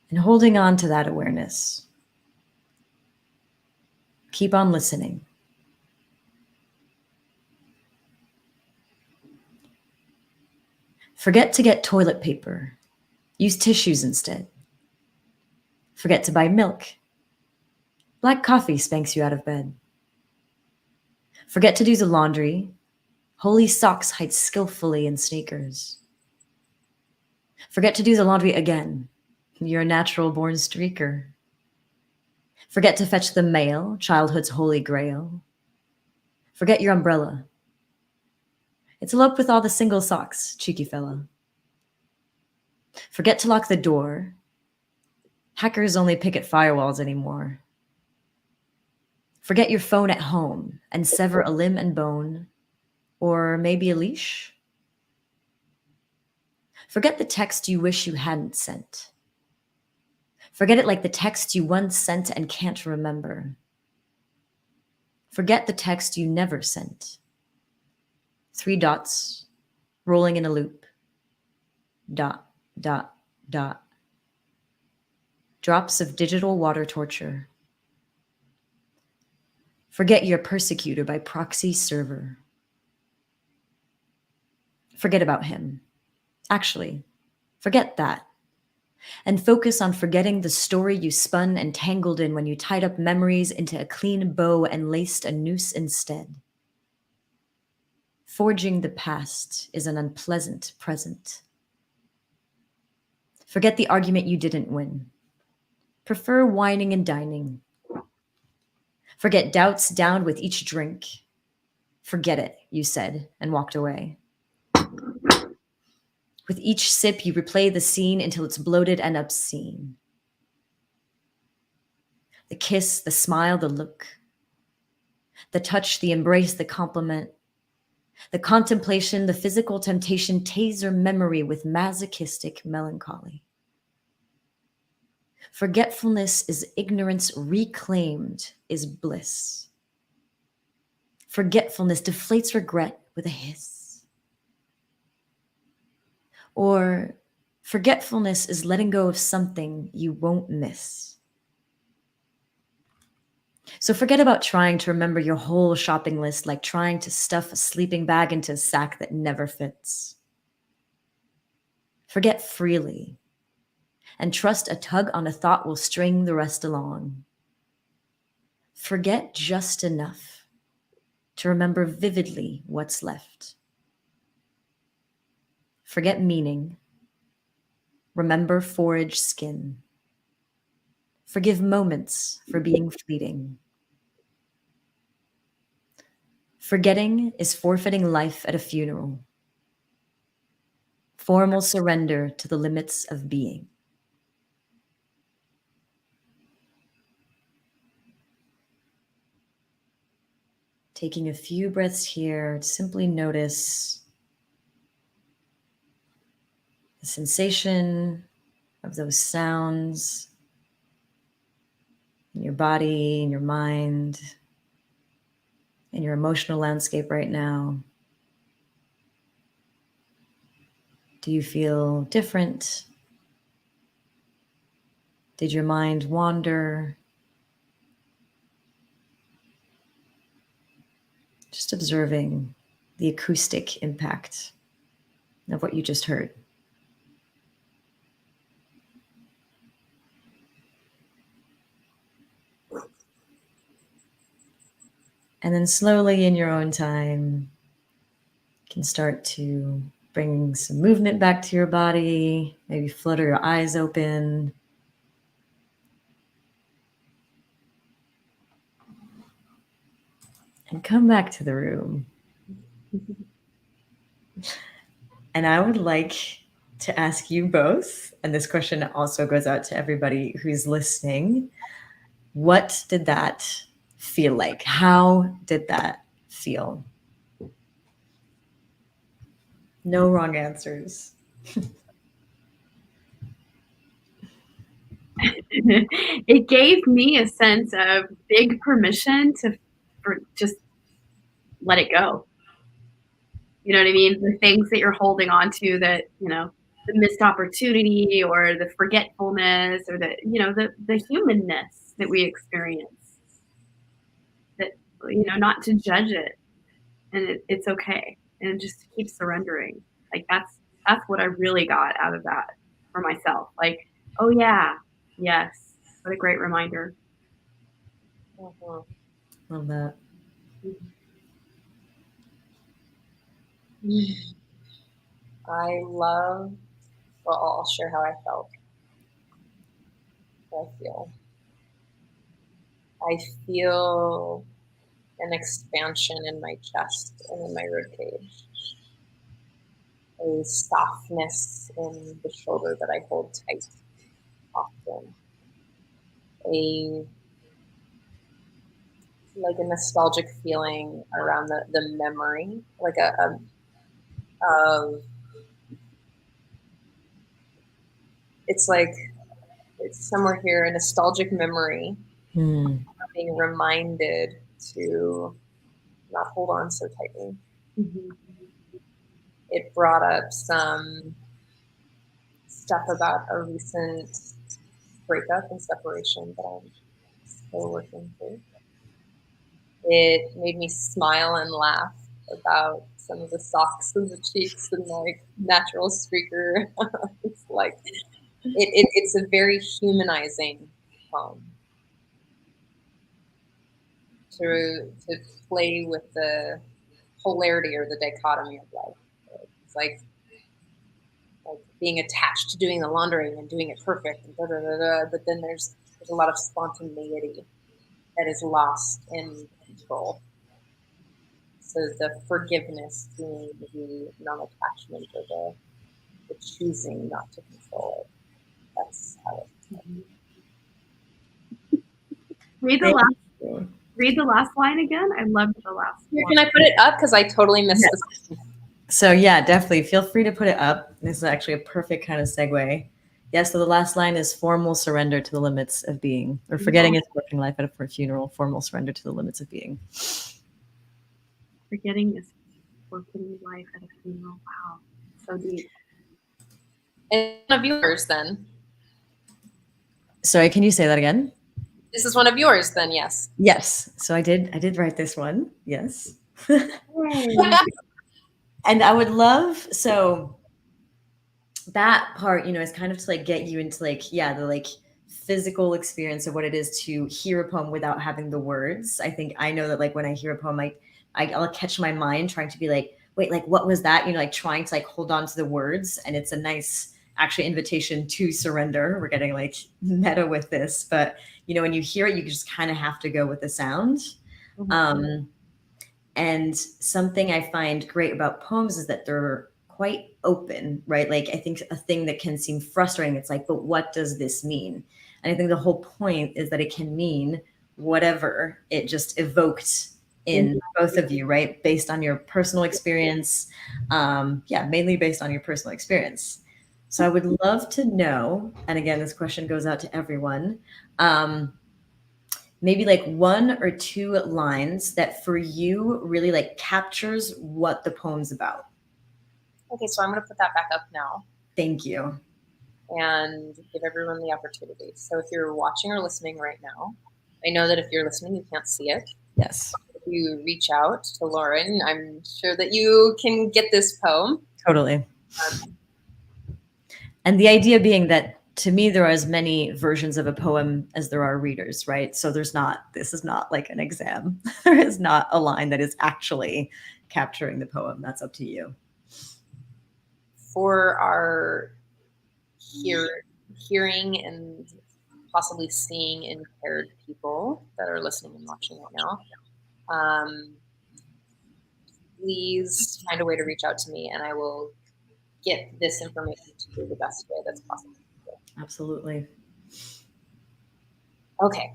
And holding on to that awareness. Keep on listening. Forget to get toilet paper. Use tissues instead. Forget to buy milk. Black coffee spanks you out of bed. Forget to do the laundry. Holy socks hide skillfully in sneakers. Forget to do the laundry again. You're a natural born streaker. Forget to fetch the mail, childhood's holy grail. Forget your umbrella. It's elope with all the single socks, cheeky fella. Forget to lock the door. Hackers only pick at firewalls anymore. Forget your phone at home and sever a limb and bone, or maybe a leash. Forget the text you wish you hadn't sent. Forget it like the text you once sent and can't remember. Forget the text you never sent. 3 dots, rolling in a loop. Dot, dot, dot. Drops of digital water torture. Forget your persecutor by proxy server. Forget about him. Actually, forget that. And focus on forgetting the story you spun and tangled in when you tied up memories into a clean bow and laced a noose instead. Forging the past is an unpleasant present. Forget the argument you didn't win. Prefer whining and dining. Forget doubts downed with each drink. Forget it, you said, and walked away. With each sip, you replay the scene until it's bloated and obscene. The kiss, the smile, the look, the touch, the embrace, the compliment, the contemplation, the physical temptation, taser memory with masochistic melancholy. Forgetfulness is ignorance reclaimed is bliss. Forgetfulness deflates regret with a hiss. Or forgetfulness is letting go of something you won't miss. So forget about trying to remember your whole shopping list like trying to stuff a sleeping bag into a sack that never fits. Forget freely and trust a tug on a thought will string the rest along. Forget just enough to remember vividly what's left. Forget meaning. Remember forage skin. Forgive moments for being fleeting. Forgetting is forfeiting life at a funeral. Formal surrender to the limits of being. Taking a few breaths here, simply notice the sensation of those sounds in your body, in your mind, in your emotional landscape right now. Do you feel different? Did your mind wander? Just observing the acoustic impact of what you just heard. And then slowly in your own time, you can start to bring some movement back to your body, maybe flutter your eyes open. And come back to the room. And I would like to ask you both, and this question also goes out to everybody who's listening, what did that feel like? How did that feel? No wrong answers. It gave me a sense of big permission to just let it go. You know what I mean? The things that you're holding on to that, the missed opportunity or the forgetfulness or the humanness that we experience. That, not to judge it. And it's okay. And just to keep surrendering. Like that's what I really got out of that for myself. Like, oh yeah, yes. What a great reminder. Mhm. Love that. I love, well, I'll share how I felt. How I feel an expansion in my chest and in my ribcage. A softness in the shoulder that I hold tight often. Like a nostalgic feeling around the memory, like it's like it's somewhere here, a nostalgic memory, being reminded to not hold on so tightly. Mm-hmm. It brought up some stuff about a recent breakup and separation that I'm still working through. It made me smile and laugh about some of the socks and the cheeks and like natural streaker. It's like it's a very humanizing poem to play with the polarity or the dichotomy of life. It's like being attached to doing the laundering and doing it perfect, and but then there's a lot of spontaneity that is lost in control. So the forgiveness being the non-attachment or the choosing not to control it. That's how it. Read the last line again. I loved the last Here, one. can I put it up? Because I totally missed this. So yeah, definitely feel free to put it up. This is actually a perfect kind of segue. Yeah, so the last line is formal surrender to the limits of being, or forgetting its working life at a funeral, formal surrender to the limits of being. Forgetting is working life at a funeral. Wow, so deep. And one of yours then. Sorry, can you say that again? This is one of yours then, yes. Yes. So I did write this one. Yes. And I would love, so that part, is kind of to like get you into like, yeah, the like physical experience of what it is to hear a poem without having the words. I think I know that like when I hear a poem, I'll catch my mind trying to be like, wait, like what was that? Like trying to like hold on to the words. And it's a nice actually invitation to surrender. We're getting like meta with this, but when you hear it, you just kind of have to go with the sound. Mm-hmm. And something I find great about poems is that they're quite open, right? Like I think a thing that can seem frustrating, it's like, but what does this mean? And I think the whole point is that it can mean whatever it just evoked in both of you, right? Based on your personal experience. Mainly based on your personal experience. So I would love to know, and again, this question goes out to everyone, maybe like one or two lines that for you really like captures what the poem's about. Okay, so I'm going to put that back up now. Thank you. And give everyone the opportunity. So if you're watching or listening right now, I know that if you're listening, you can't see it. Yes. If you reach out to Lauren, I'm sure that you can get this poem. Totally. And the idea being that to me, there are as many versions of a poem as there are readers, right? So this is not like an exam. There is not a line that is actually capturing the poem. That's up to you. For our hearing and possibly seeing impaired people that are listening and watching right now, please find a way to reach out to me and I will get this information to you the best way that's possible. Absolutely. Okay.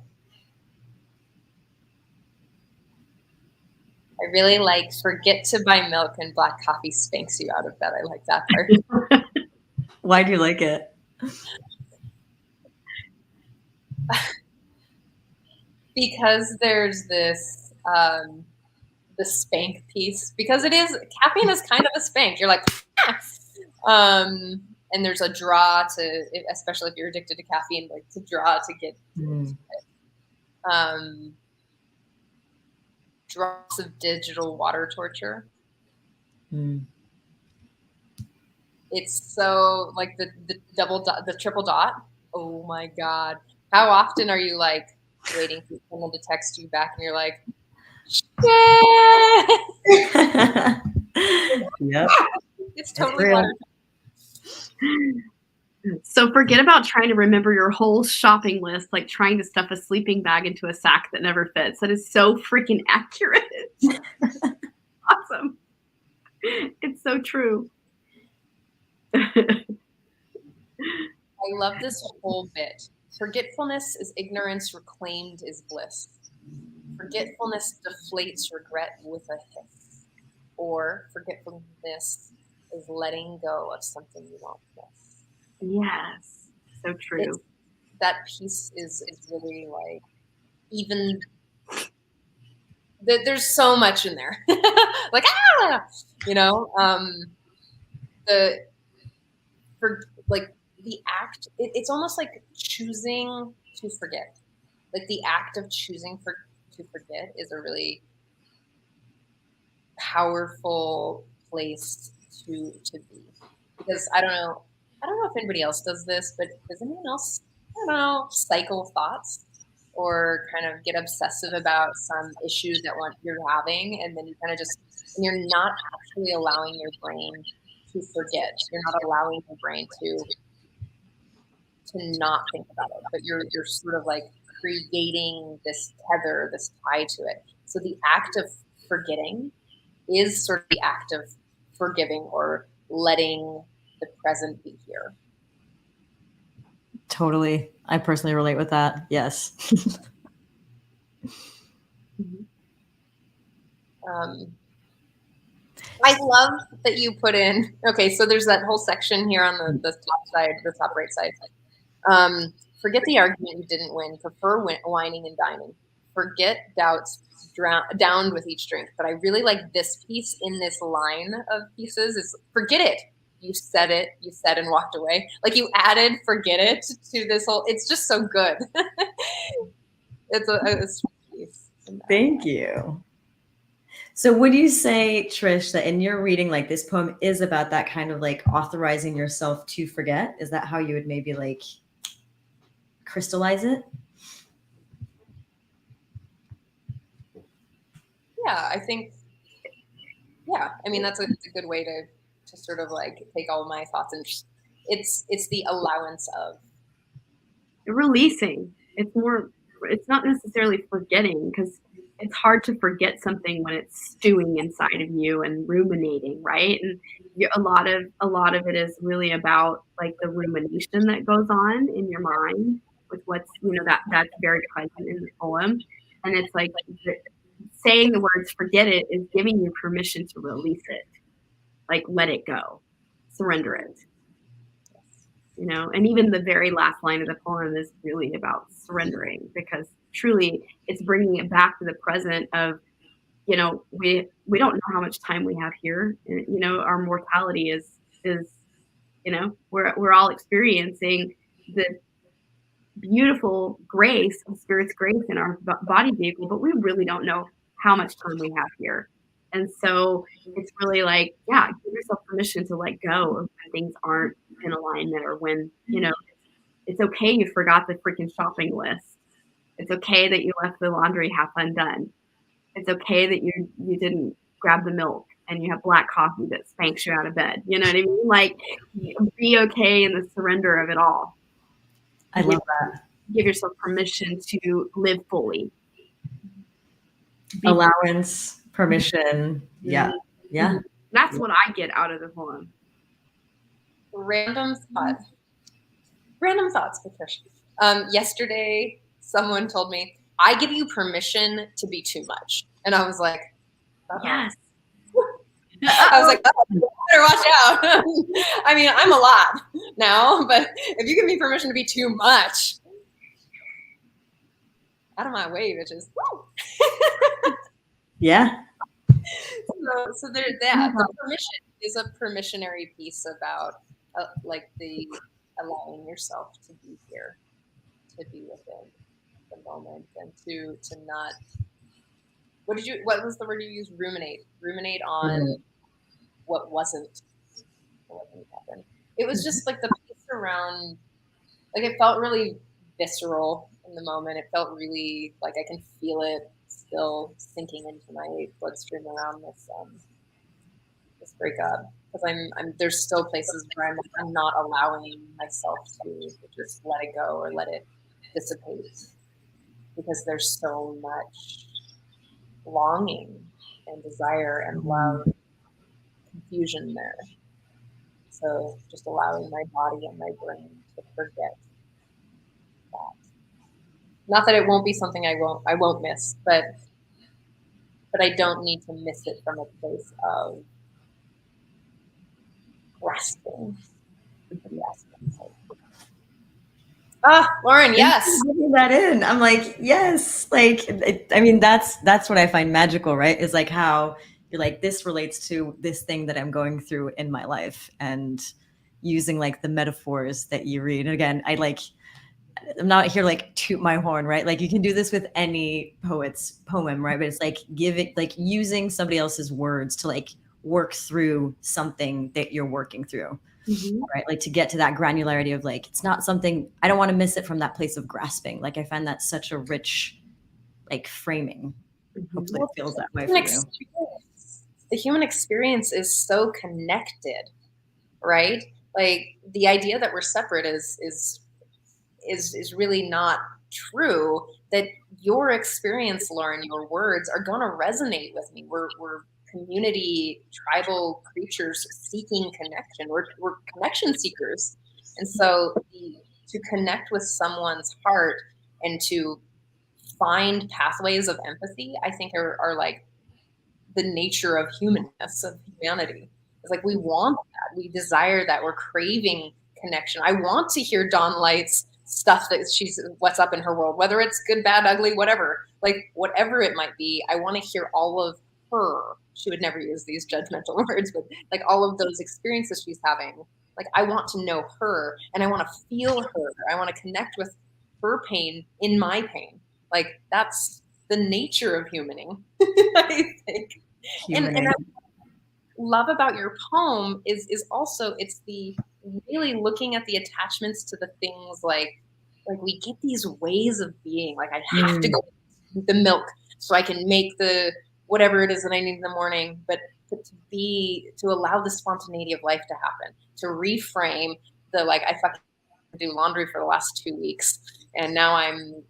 I really like forget to buy milk and black coffee spanks you out of bed. I like that part. Why do you like it? Because there's this the spank piece. Because caffeine is kind of a spank. You're like, ah! And there's a draw to, especially if you're addicted to caffeine, like to draw to get drops of digital water torture. It's so like the double dot, the triple dot. Oh my God. How often are you like waiting for someone to text you back and you're like, shit. Yep. It's totally water. So forget about trying to remember your whole shopping list, like trying to stuff a sleeping bag into a sack that never fits. That is so freaking accurate. Awesome. It's so true. I love this whole bit. Forgetfulness is ignorance, reclaimed is bliss. Forgetfulness deflates regret with a hiss. Or forgetfulness is letting go of something you won't miss. Yes, so true. That piece is really like, even there's so much in there. Like, the act, it's almost like choosing to forget. Like the act of choosing to forget is a really powerful place to be. Because I don't know if anybody else does this, but does anyone else, I don't know, cycle thoughts or kind of get obsessive about some issue that you're having, and then you kind of just, and you're not actually allowing your brain to forget. You're not allowing your brain to not think about it, but you're sort of like creating this tether, this tie to it. So the act of forgetting is sort of the act of forgiving or letting the present be here. Totally. I personally relate with that. Yes. I love that you put in, okay, so there's that whole section here on the top side, the top right side. Forget the argument you didn't win. Prefer whining and dining. Forget doubts downed with each drink. But I really like this piece in this line of pieces is forget it. You said and walked away. Like you added forget it to this whole, it's just so good. It's a piece. Thank you. So would you say, Trish, that in your reading, like this poem is about that kind of like authorizing yourself to forget? Is that how you would maybe like crystallize it? Yeah, I think, yeah, I mean, that's a good way to sort of like take all my thoughts and it's the allowance of releasing. It's not necessarily forgetting, because it's hard to forget something when it's stewing inside of you and ruminating, right? And a lot of it is really about like the rumination that goes on in your mind with what's, that's very present in the poem. And it's like saying the words forget it is giving you permission to release it, like let it go, surrender it. And even the very last line of the poem is really about surrendering, because truly it's bringing it back to the present of, we don't know how much time we have here. Our mortality is, we're all experiencing the beautiful grace of Spirit's grace in our body vehicle, but we really don't know how much time we have here. And so it's really like, yeah, give yourself permission to let go of when things aren't in alignment, or when, it's okay you forgot the freaking shopping list. It's okay that you left the laundry half undone. It's okay that you didn't grab the milk and you have black coffee that spanks you out of bed. You know what I mean? Like, be okay in the surrender of it all. I love that. Give yourself permission to live fully. Allowance, permission. Yeah. Yeah. That's what I get out of the poem. Random thoughts, Patricia. Yesterday, someone told me, I give you permission to be too much. And I was like, yes. I was like, oh, you better watch out. I mean, I'm a lot now, but if you give me permission to be too much, out of my way, bitches. Yeah. So there's that. The permission is a permissionary piece about like the allowing yourself to be here, to be within the moment, and to not. What was the word you used? Ruminate on what wasn't happen. It was just like the piece around, like it felt really visceral in the moment. It felt really like I can feel it still sinking into my bloodstream around this breakup, because I'm there's still places where I'm not allowing myself to just let it go or let it dissipate, because there's so much longing and desire and love, confusion there. So just allowing my body and my brain to forget that. Not that it won't be something I won't miss, but I don't need to miss it from a place of grasping. Lauren, yes. Putting that in. I'm like, yes. Like, I mean, that's what I find magical, right? Is like how you're like, this relates to this thing that I'm going through in my life. And using like the metaphors that you read. And again, I'm not here like toot my horn, right? Like you can do this with any poet's poem, right? But it's like using somebody else's words to like work through something that you're working through, right? Like to get to that granularity of like, it's not something, I don't want to miss it from that place of grasping. Like I find that such a rich like framing. Hopefully it feels that way for you. The human experience is so connected, right? Like the idea that we're separate is really not true. That your experience, Lauren, your words are going to resonate with me. We're community, tribal creatures seeking connection. We're connection seekers, and so to connect with someone's heart and to find pathways of empathy, I think are like the nature of humanness, of humanity. It's like we want that, we desire that, we're craving connection. I want to hear Dawn Light's stuff that she's what's up in her world, whether it's good, bad, ugly, whatever, like whatever it might be. I want to hear all of her. She would never use these judgmental words, but like all of those experiences she's having. Like I want to know her, and I want to feel her. I want to connect with her pain in my pain. Like that's the nature of humaning, I think. And I love about your poem is also it's the really looking at the attachments to the things like we get these ways of being. Like I have to go get the milk so I can make the whatever it is that I need in the morning, but to allow the spontaneity of life to happen, to reframe the like I fucking do laundry for the last 2 weeks and now I'm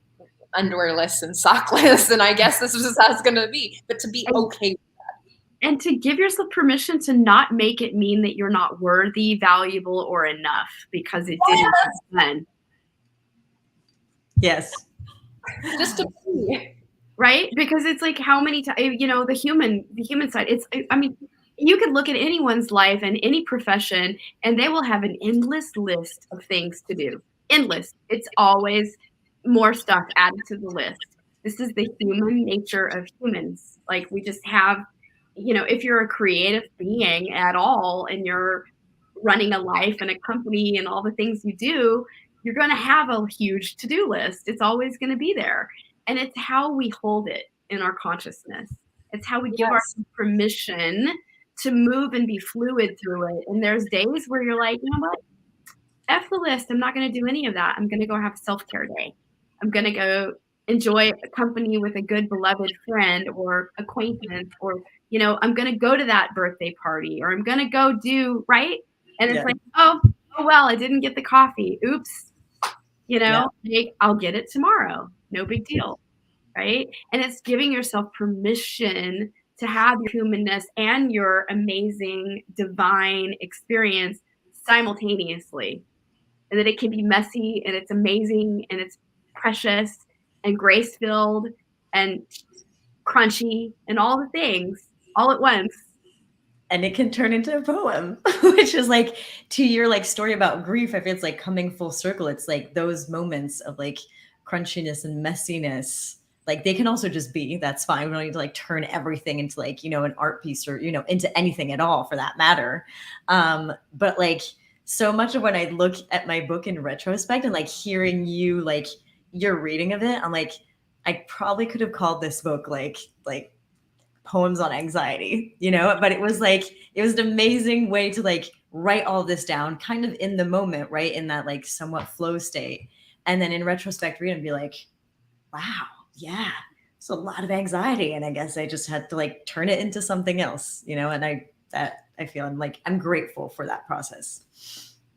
underwearless and sockless and I guess this is just how it's gonna be. But to be okay with that. And to give yourself permission to not make it mean that you're not worthy, valuable, or enough because it didn't then. Yes. Just to be. Right? Because it's like how many times, the human side, I mean, you could look at anyone's life and any profession and they will have an endless list of things to do. Endless. It's always more stuff added to the list. This is the human nature of humans. Like we just have, if you're a creative being at all and you're running a life and a company and all the things you do, you're going to have a huge to-do list. It's always going to be there. And it's how we hold it in our consciousness. It's how we give ourselves permission to move and be fluid through it. And there's days where you're like, you know what? F the list. I'm not going to do any of that. I'm going to go have a self-care day. I'm going to go enjoy a company with a good beloved friend or acquaintance, or, I'm going to go to that birthday party, or I'm going to go do, right? And it's like, oh, well, I didn't get the coffee. Oops. I'll get it tomorrow. No big deal. Right. And it's giving yourself permission to have your humanness and your amazing divine experience simultaneously. And that it can be messy and it's amazing and it's precious and grace-filled and crunchy and all the things all at once. And it can turn into a poem, which is like, to your like story about grief, I feel it's like coming full circle. It's like those moments of like crunchiness and messiness, like they can also just be, that's fine. We don't need to like turn everything into like, an art piece or, into anything at all for that matter. But like so much of when I look at my book in retrospect and like hearing you, like your reading of it, I'm like, I probably could have called this book like poems on anxiety, but it was an amazing way to like write all this down kind of in the moment, right? In that like somewhat flow state. And then in retrospect, read and be like, wow, yeah, it's a lot of anxiety. And I guess I just had to like turn it into something else, and I feel I'm grateful for that process.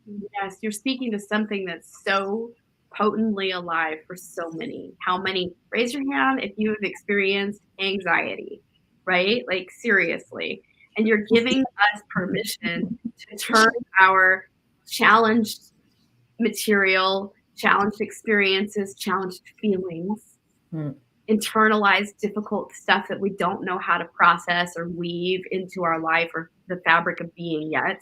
Yes, you're speaking to something that's so potently alive for so many. How many? Raise your hand if you have experienced anxiety, right? Like seriously. And you're giving us permission to turn our challenged material, challenged experiences, challenged feelings, internalized difficult stuff that we don't know how to process or weave into our life or the fabric of being yet,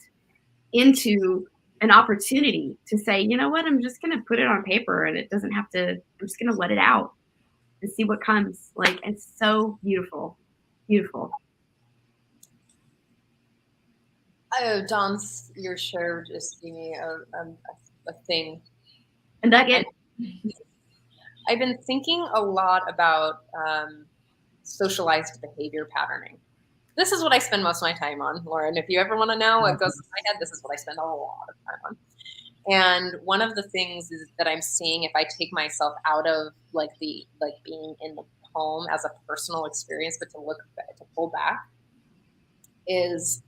into an opportunity to say, you know what, I'm just going to put it on paper and it doesn't have to, I'm just going to let it out and see what comes. Like, it's so beautiful. Beautiful. Don's, your share just gave me a thing. A nugget. I've been thinking a lot about socialized behavior patterning. This is what I spend most of my time on, Lauren. If you ever want to know what goes through my head, this is what I spend a lot of time on. And one of the things is that I'm seeing, if I take myself out of like being in the poem as a personal experience, but to pull back, is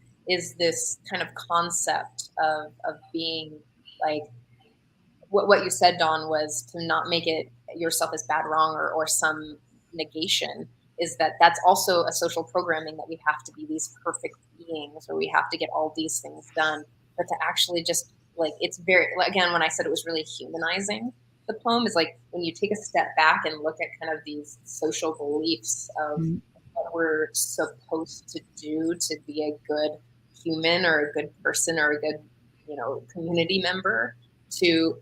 this kind of concept of being like, what you said, Dawn, was to not make it yourself as bad, wrong, or some negation. Is that's also a social programming, that we have to be these perfect beings, or we have to get all these things done, but to actually just like, it's very, again, when I said it was really humanizing, the poem is like when you take a step back and look at kind of these social beliefs of what we're supposed to do to be a good human or a good person or a good, community member, to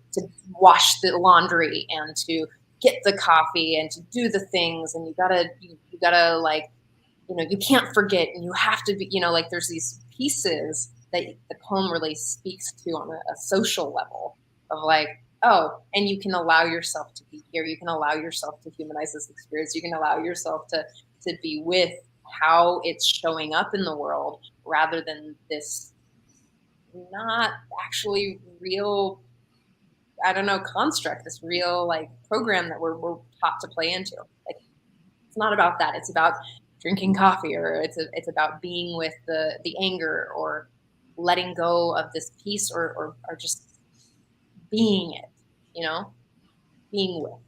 wash the laundry and to get the coffee and to do the things, and you gotta like, you can't forget, and you have to be, like there's these pieces that the poem really speaks to on a social level of like, oh, and you can allow yourself to be here, you can allow yourself to humanize this experience, you can allow yourself to be with how it's showing up in the world, rather than this not actually real, I don't know, construct, this real like program that we're taught to play into. Like, it's not about that. It's about drinking coffee, or it's about being with the anger, or letting go of this piece, or just being it, being with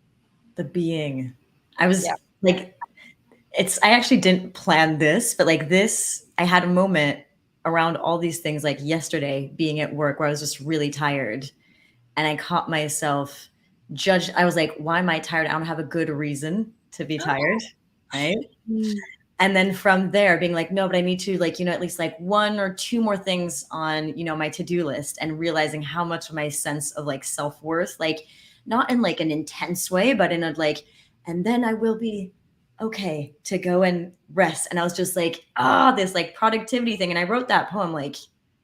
The being. I was Yeah. like, I actually didn't plan this, but like this, I had a moment around all these things, like yesterday being at work, where I was just really tired, and I caught myself judged. I was like, why am I tired? I don't have a good reason to be tired. Right. And then from there being like, no, but I need to like, at least like one or two more things on, my to-do list, and realizing how much of my sense of like self-worth, like not in like an intense way, but in a like, and then I will be okay to go and rest. And I was just like, this like productivity thing. And I wrote that poem like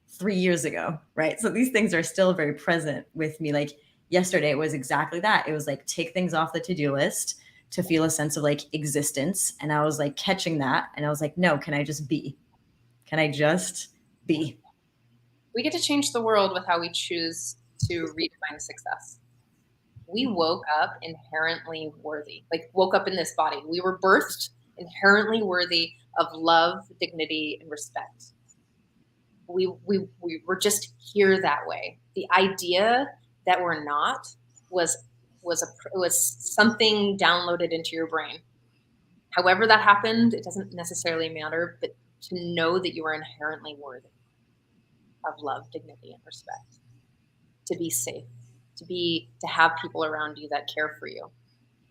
3 years ago. Right. So these things are still very present with me. Like yesterday, it was exactly that. It was like, take things off the to-do list to feel a sense of like existence. And I was like catching that. And I was like, no, can I just be? Can I just be? We get to change the world with how we choose to redefine success. We woke up inherently worthy, like woke up in this body. We were birthed inherently worthy of love, dignity, and respect. We were just here that way. The idea that we're not was something downloaded into your brain. However that happened, it doesn't necessarily matter, but to know that you are inherently worthy of love, dignity, and respect, to be safe, to have people around you that care for you,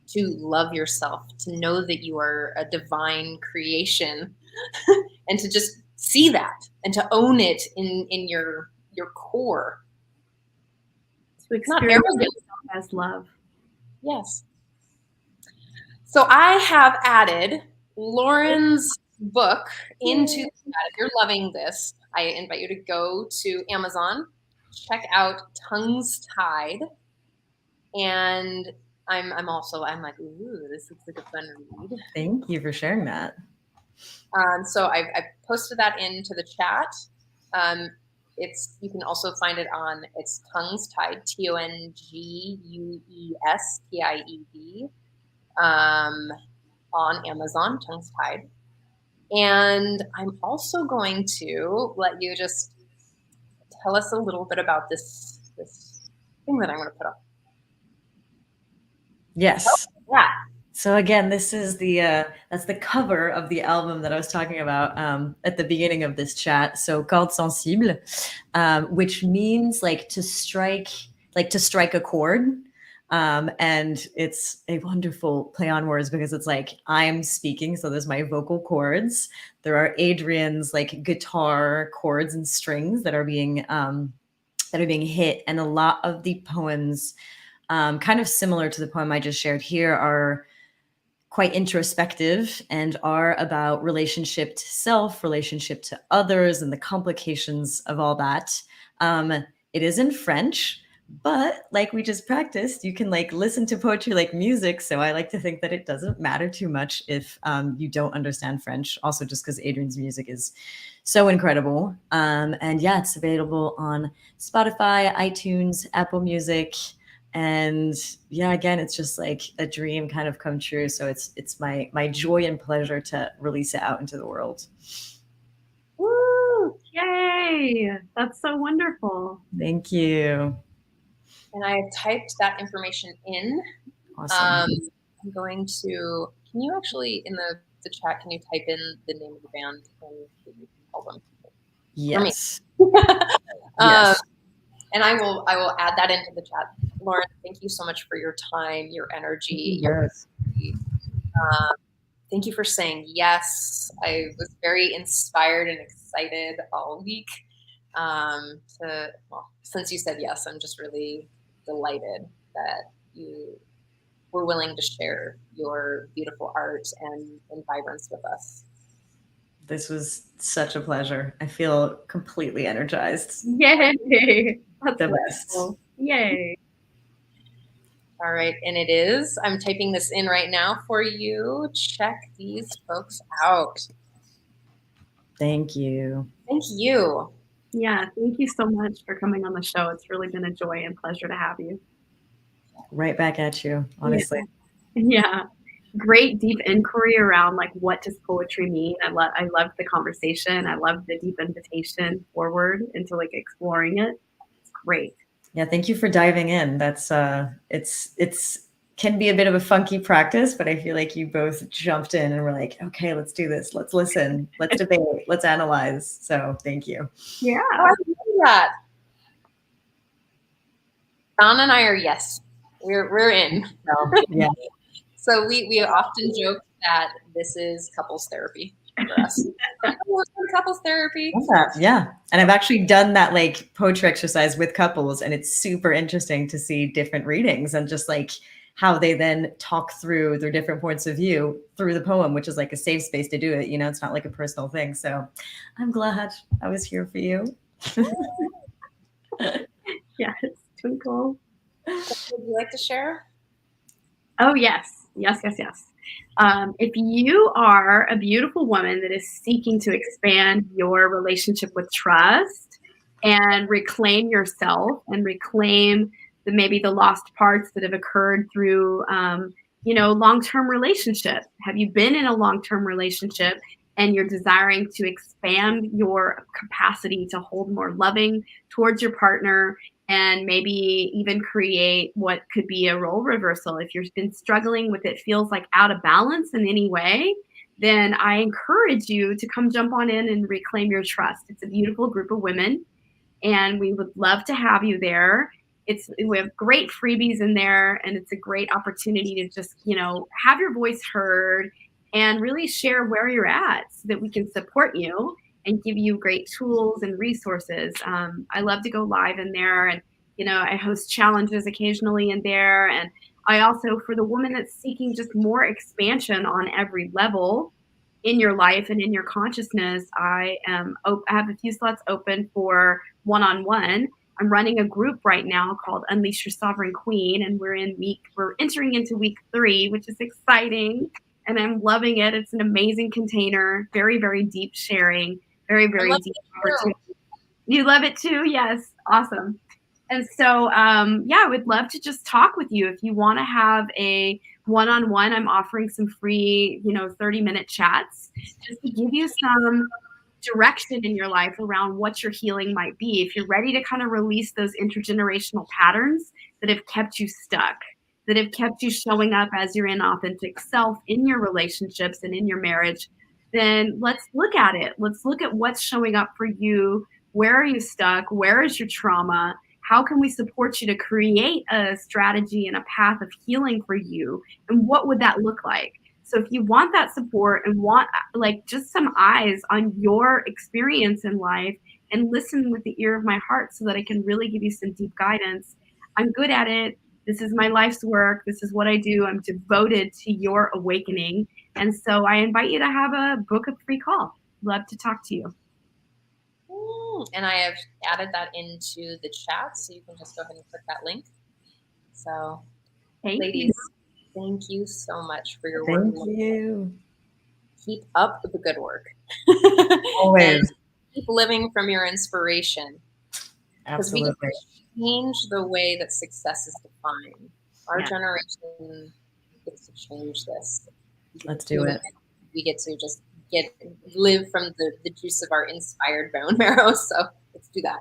to love yourself, to know that you are a divine creation, and to just see that and to own it in your core. To Not experience arrogant. as love. Yes. So I have added Lauren's book into the chat. If you're loving this, I invite you to go to Amazon, check out Tongues Tied. And I'm like, ooh, this looks like a fun read. Thank you for sharing that. So I've posted that into the chat. You can also find it it's Tongues Tied, TONGUESTIED, on Amazon, Tongues Tied. And I'm also going to let you just tell us a little bit about this thing that I'm going to put up. Yes. Oh, yeah. So again, this is that's the cover of the album that I was talking about at the beginning of this chat. So called Sensible, which means like to strike a chord. And it's a wonderful play on words, because it's like I'm speaking, so there's my vocal cords. There are Adrien's like guitar chords and strings that are being hit, and a lot of the poems, kind of similar to the poem I just shared here, are quite introspective and are about relationship to self, relationship to others, and the complications of all that. It is in French, but like we just practiced, you can like listen to poetry like music. So I like to think that it doesn't matter too much if you don't understand French. Also, just because Adrien's music is so incredible. And yeah, it's available on Spotify, iTunes, Apple Music. And yeah, again, it's just like a dream kind of come true. So it's my joy and pleasure to release it out into the world. Woo! Yay! That's so wonderful. Thank you. And I have typed that information in. Awesome. I'm going to, can you actually, in the chat, can you type in the name of the band and call them? Yes. Yes. And I will add that into the chat. Lauren, thank you so much for your time, your energy. Yes. Thank you for saying yes. I was very inspired and excited all week. Since you said yes, I'm just really delighted that you were willing to share your beautiful art and vibrance with us. This was such a pleasure. I feel completely energized. Yay! That's The best. wonderful. Yay! All right, and it is. I'm typing this in right now for you. Check these folks out. Thank you. Thank you. Yeah, thank you so much for coming on the show. It's really been a joy and pleasure to have you. Right back at you, honestly. Yeah. Great deep inquiry around like what does poetry mean. I loved the conversation. I loved the deep invitation forward into like exploring it. It's great. Yeah, thank you for diving in. That's it's can be a bit of a funky practice, but I feel like you both jumped in and were like, okay, let's do this. Let's listen. Let's debate. Let's analyze. So thank you. Yeah. Oh, I love that. Don and I are yes. We're in. Yeah. So we often joke that this is couples therapy for us. Couples therapy. Yeah. And I've actually done that like poetry exercise with couples, and it's super interesting to see different readings and just like how they then talk through their different points of view through the poem, which is like a safe space to do it. You know, it's not like a personal thing. So I'm glad I was here for you. Yes, Twinkle. Would you like to share? Oh, yes. Yes. If you are a beautiful woman that is seeking to expand your relationship with trust and reclaim yourself and reclaim maybe the lost parts that have occurred through, long-term relationship. Have you been in a long-term relationship and you're desiring to expand your capacity to hold more loving towards your partner and maybe even create what could be a role reversal? If you've been struggling with it, feels like out of balance in any way, then I encourage you to come jump on in and reclaim your trust. It's a beautiful group of women, and we would love to have you there. We have great freebies in there, and it's a great opportunity to just, have your voice heard and really share where you're at so that we can support you and give you great tools and resources. I love to go live in there, and I host challenges occasionally in there. And I also, for the woman that's seeking just more expansion on every level in your life and in your consciousness, I have a few slots open for one-on-one. I'm running a group right now called Unleash Your Sovereign Queen, and we're entering into week 3, which is exciting, and I'm loving it. It's an amazing container, very, very deep sharing, very, very deep opportunity. You love it too? Yes. Awesome. And so, I would love to just talk with you. If you want to have a one-on-one, I'm offering some free, 30-minute chats just to give you some direction in your life around what your healing might be. If you're ready to kind of release those intergenerational patterns that have kept you stuck, that have kept you showing up as your inauthentic self in your relationships and in your marriage, then let's look at it. Let's look at what's showing up for you. Where are you stuck? Where is your trauma? How can we support you to create a strategy and a path of healing for you? And what would that look like? So if you want that support and want like just some eyes on your experience in life and listen with the ear of my heart so that I can really give you some deep guidance, I'm good at it. This is my life's work. This is what I do. I'm devoted to your awakening. And so I invite you to have a book a free call. Love to talk to you. And I have added that into the chat, so you can just go ahead and click that link. So, Thank ladies, thank you so much for your Thank work. you. Keep up the good work. Always. And keep living from your inspiration. Because we Absolutely. can change the way that success is defined. Our Yeah. generation gets to change this. Let's do it. We get to just live from the juice of our inspired bone marrow. So let's do that.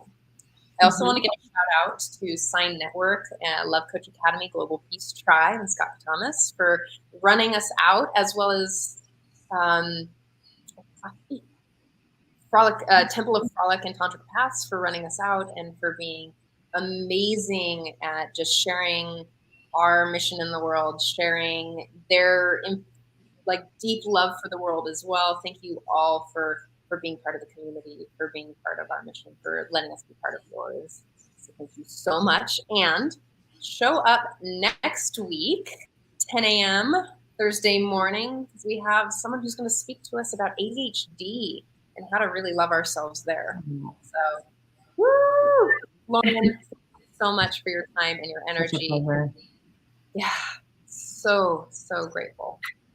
I also want to give a shout out to Sign Network, Love Coach Academy, Global Peace Tribe, and Scott Thomas for running us out, as well as Temple of Frolic and Tantric Paths for running us out and for being amazing at just sharing our mission in the world, sharing their deep love for the world as well. Thank you all for being part of the community, for being part of our mission, for letting us be part of yours. So thank you so much. And show up next week, 10 a.m. Thursday morning, because we have someone who's going to speak to us about ADHD and how to really love ourselves there. So, woo! Lauren, thank you so much for your time and your energy. Such a pleasure. Yeah, so grateful.